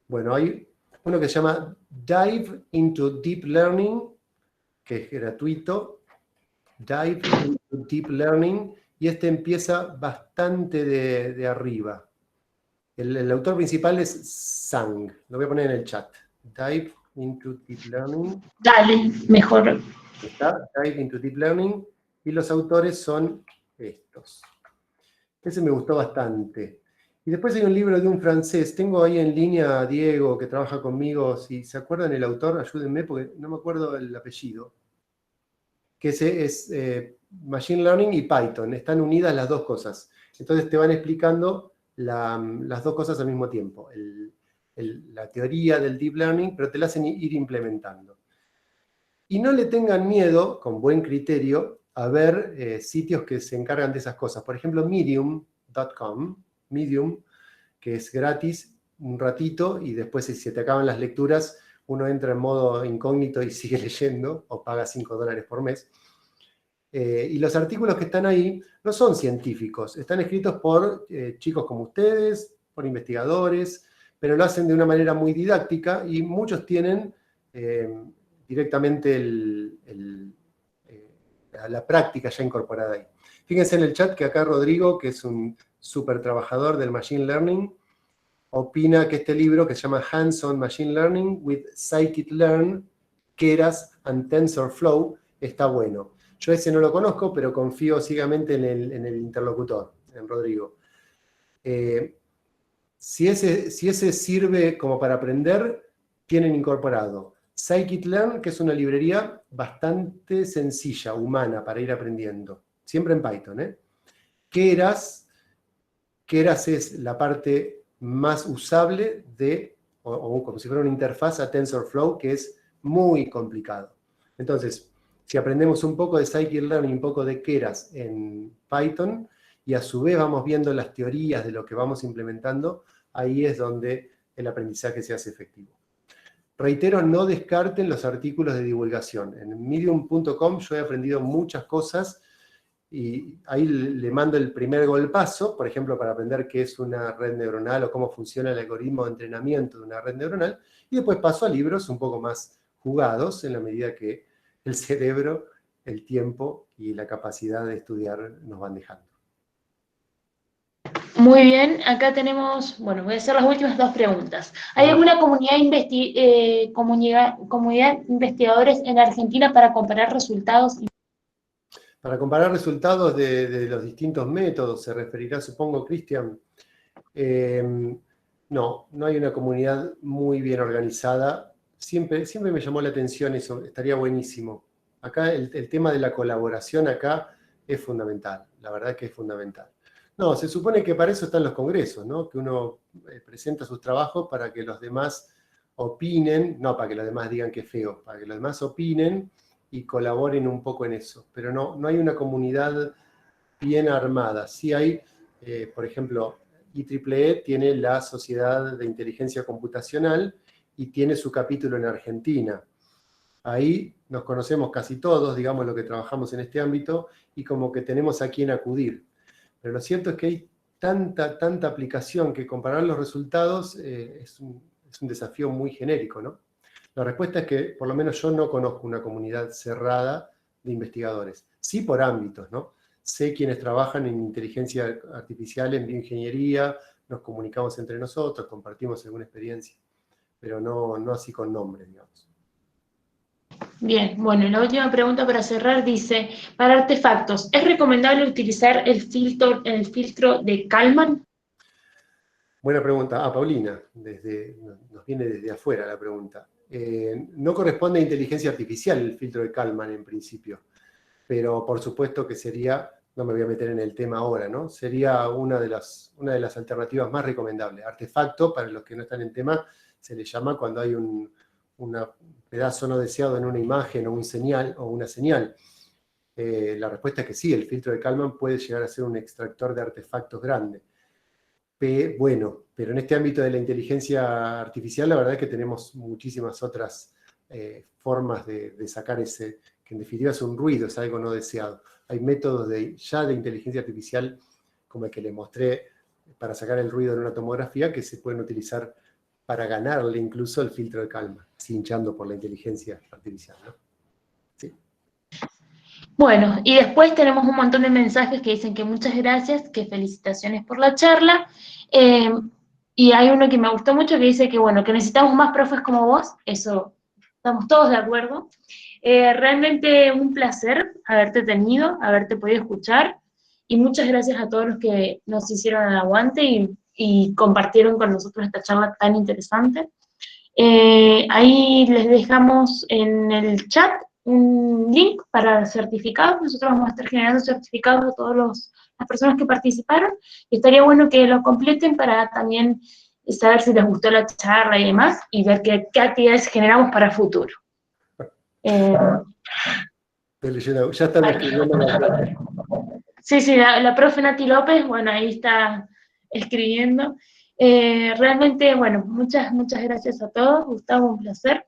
Bueno, hay uno que se llama Dive into Deep Learning, que es gratuito. Dive into Deep Learning, y este empieza bastante de arriba. El autor principal es Zhang, lo voy a poner en el chat. Dive into Deep Learning. Dale, mejor. Está, Dive into Deep Learning, y los autores son estos. Ese me gustó bastante. Y después hay un libro de un francés, tengo ahí en línea a Diego, que trabaja conmigo, si se acuerdan el autor, ayúdenme, porque no me acuerdo el apellido, que es Machine Learning y Python, están unidas las dos cosas. Entonces te van explicando las dos cosas al mismo tiempo, la teoría del Deep Learning, pero te la hacen ir implementando. Y no le tengan miedo, con buen criterio, a ver sitios que se encargan de esas cosas. Por ejemplo, medium.com, Medium, que es gratis un ratito y después si se te acaban las lecturas, uno entra en modo incógnito y sigue leyendo o paga $5 por mes. Y los artículos que están ahí no son científicos, están escritos por chicos como ustedes, por investigadores, pero lo hacen de una manera muy didáctica y muchos tienen directamente la práctica ya incorporada ahí. Fíjense en el chat que acá Rodrigo, que es un súper trabajador del Machine Learning, opina que este libro, que se llama Hands-on Machine Learning with Scikit-learn, Keras and TensorFlow, está bueno. Yo ese no lo conozco, pero confío ciegamente en el interlocutor, en Rodrigo. Si ese sirve como para aprender, tienen incorporado Scikit-learn, que es una librería bastante sencilla, humana, para ir aprendiendo. Siempre en Python, ¿eh? Keras es la parte más usable o como si fuera una interfaz a TensorFlow, que es muy complicado. Entonces, si aprendemos un poco de Scikit-learn y un poco de Keras en Python, y a su vez vamos viendo las teorías de lo que vamos implementando, ahí es donde el aprendizaje se hace efectivo. Reitero, no descarten los artículos de divulgación. En medium.com yo he aprendido muchas cosas y ahí le mando el primer golpazo, por ejemplo, para aprender qué es una red neuronal o cómo funciona el algoritmo de entrenamiento de una red neuronal, y después paso a libros un poco más jugados en la medida que el cerebro, el tiempo y la capacidad de estudiar nos van dejando. Muy bien, acá tenemos, bueno, voy a hacer las últimas dos preguntas. ¿Hay alguna comunidad de investigadores en Argentina para comparar resultados? Para comparar resultados de los distintos métodos, se referirá, supongo, Cristian. No hay una comunidad muy bien organizada. Siempre me llamó la atención eso, estaría buenísimo. Acá el tema de la colaboración acá es fundamental, la verdad que es fundamental. No, se supone que para eso están los congresos, ¿no? Que uno presenta sus trabajos para que los demás opinen, no para que los demás digan que es feo, para que los demás opinen y colaboren un poco en eso. Pero no hay una comunidad bien armada. Sí hay, por ejemplo, IEEE tiene la Sociedad de Inteligencia Computacional y tiene su capítulo en Argentina. Ahí nos conocemos casi todos, digamos, los que trabajamos en este ámbito, y como que tenemos a quién acudir. Pero lo cierto es que hay tanta aplicación que comparar los resultados es un desafío muy genérico, ¿no? La respuesta es que, por lo menos yo no conozco una comunidad cerrada de investigadores. Sí por ámbitos, ¿no? Sé quienes trabajan en inteligencia artificial, en bioingeniería, nos comunicamos entre nosotros, compartimos alguna experiencia, pero no así con nombre, digamos. Bien, bueno, la última pregunta para cerrar dice, para artefactos, ¿es recomendable utilizar el filtro de Kalman? Buena pregunta. Paulina, nos viene desde afuera la pregunta. No corresponde a inteligencia artificial el filtro de Kalman en principio, pero por supuesto que sería, no me voy a meter en el tema ahora, ¿no? Sería una de las alternativas más recomendables. Artefacto, para los que no están en tema, se le llama cuando hay un pedazo no deseado en una imagen o una señal. La respuesta es que sí, el filtro de Kalman puede llegar a ser un extractor de artefactos grande. Bueno, pero en este ámbito de la inteligencia artificial, la verdad es que tenemos muchísimas otras formas de sacar ese, que en definitiva es un ruido, es algo no deseado. Hay métodos ya de inteligencia artificial, como el que le mostré para sacar el ruido en una tomografía, que se pueden utilizar para ganarle incluso el filtro de Kalman, hinchando por la inteligencia artificial, ¿no? Sí. Bueno, y después tenemos un montón de mensajes que dicen que muchas gracias, que felicitaciones por la charla. Y hay uno que me gustó mucho que dice que, bueno, que necesitamos más profes como vos, eso estamos todos de acuerdo. Realmente un placer haberte tenido, haberte podido escuchar, y muchas gracias a todos los que nos hicieron el aguante y compartieron con nosotros esta charla tan interesante. Ahí les dejamos en el chat un link para certificados. Nosotros vamos a estar generando certificados de todas las personas que participaron, y estaría bueno que lo completen para también saber si les gustó la charla y demás, y ver qué actividades generamos para el futuro. Estoy leyendo, ya están escribiendo la... Sí, la profe Nati López, bueno, ahí está escribiendo. Realmente, bueno, muchas gracias a todos. Gustavo, un placer,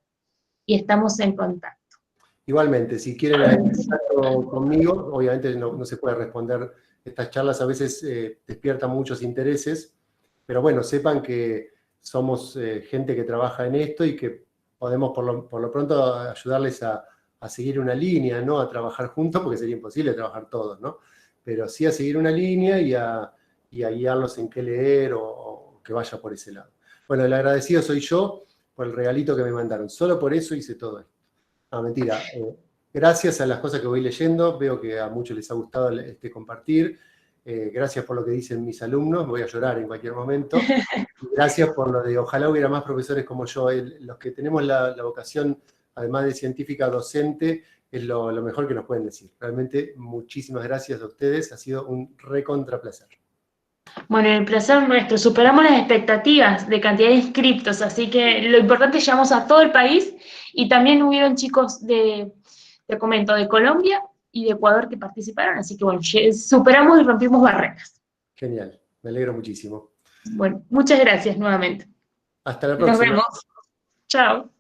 y estamos en contacto. Igualmente, si quieren hacer contacto conmigo, obviamente no se puede responder. Estas charlas a veces despiertan muchos intereses, pero bueno, sepan que somos gente que trabaja en esto y que podemos por lo pronto ayudarles a seguir una línea, no a trabajar juntos, porque sería imposible trabajar todos, ¿no? Pero sí a seguir una línea y a guiarlos en qué leer o que vaya por ese lado. Bueno, el agradecido soy yo por el regalito que me mandaron. Solo por eso hice todo esto. No, mentira. Gracias a las cosas que voy leyendo, veo que a muchos les ha gustado este compartir. Gracias por lo que dicen mis alumnos, voy a llorar en cualquier momento. Gracias por lo de ojalá hubiera más profesores como yo. Los que tenemos la vocación, además de científica, docente, es lo mejor que nos pueden decir. Realmente, muchísimas gracias a ustedes, ha sido un recontra placer. Bueno, el placer es nuestro. Superamos las expectativas de cantidad de inscriptos, así que lo importante es que llegamos a todo el país y también hubieron chicos te comento, de Colombia y de Ecuador que participaron, así que bueno, superamos y rompimos barreras. Genial, me alegro muchísimo. Bueno, muchas gracias nuevamente. Hasta la Nos próxima. vemos. Chao.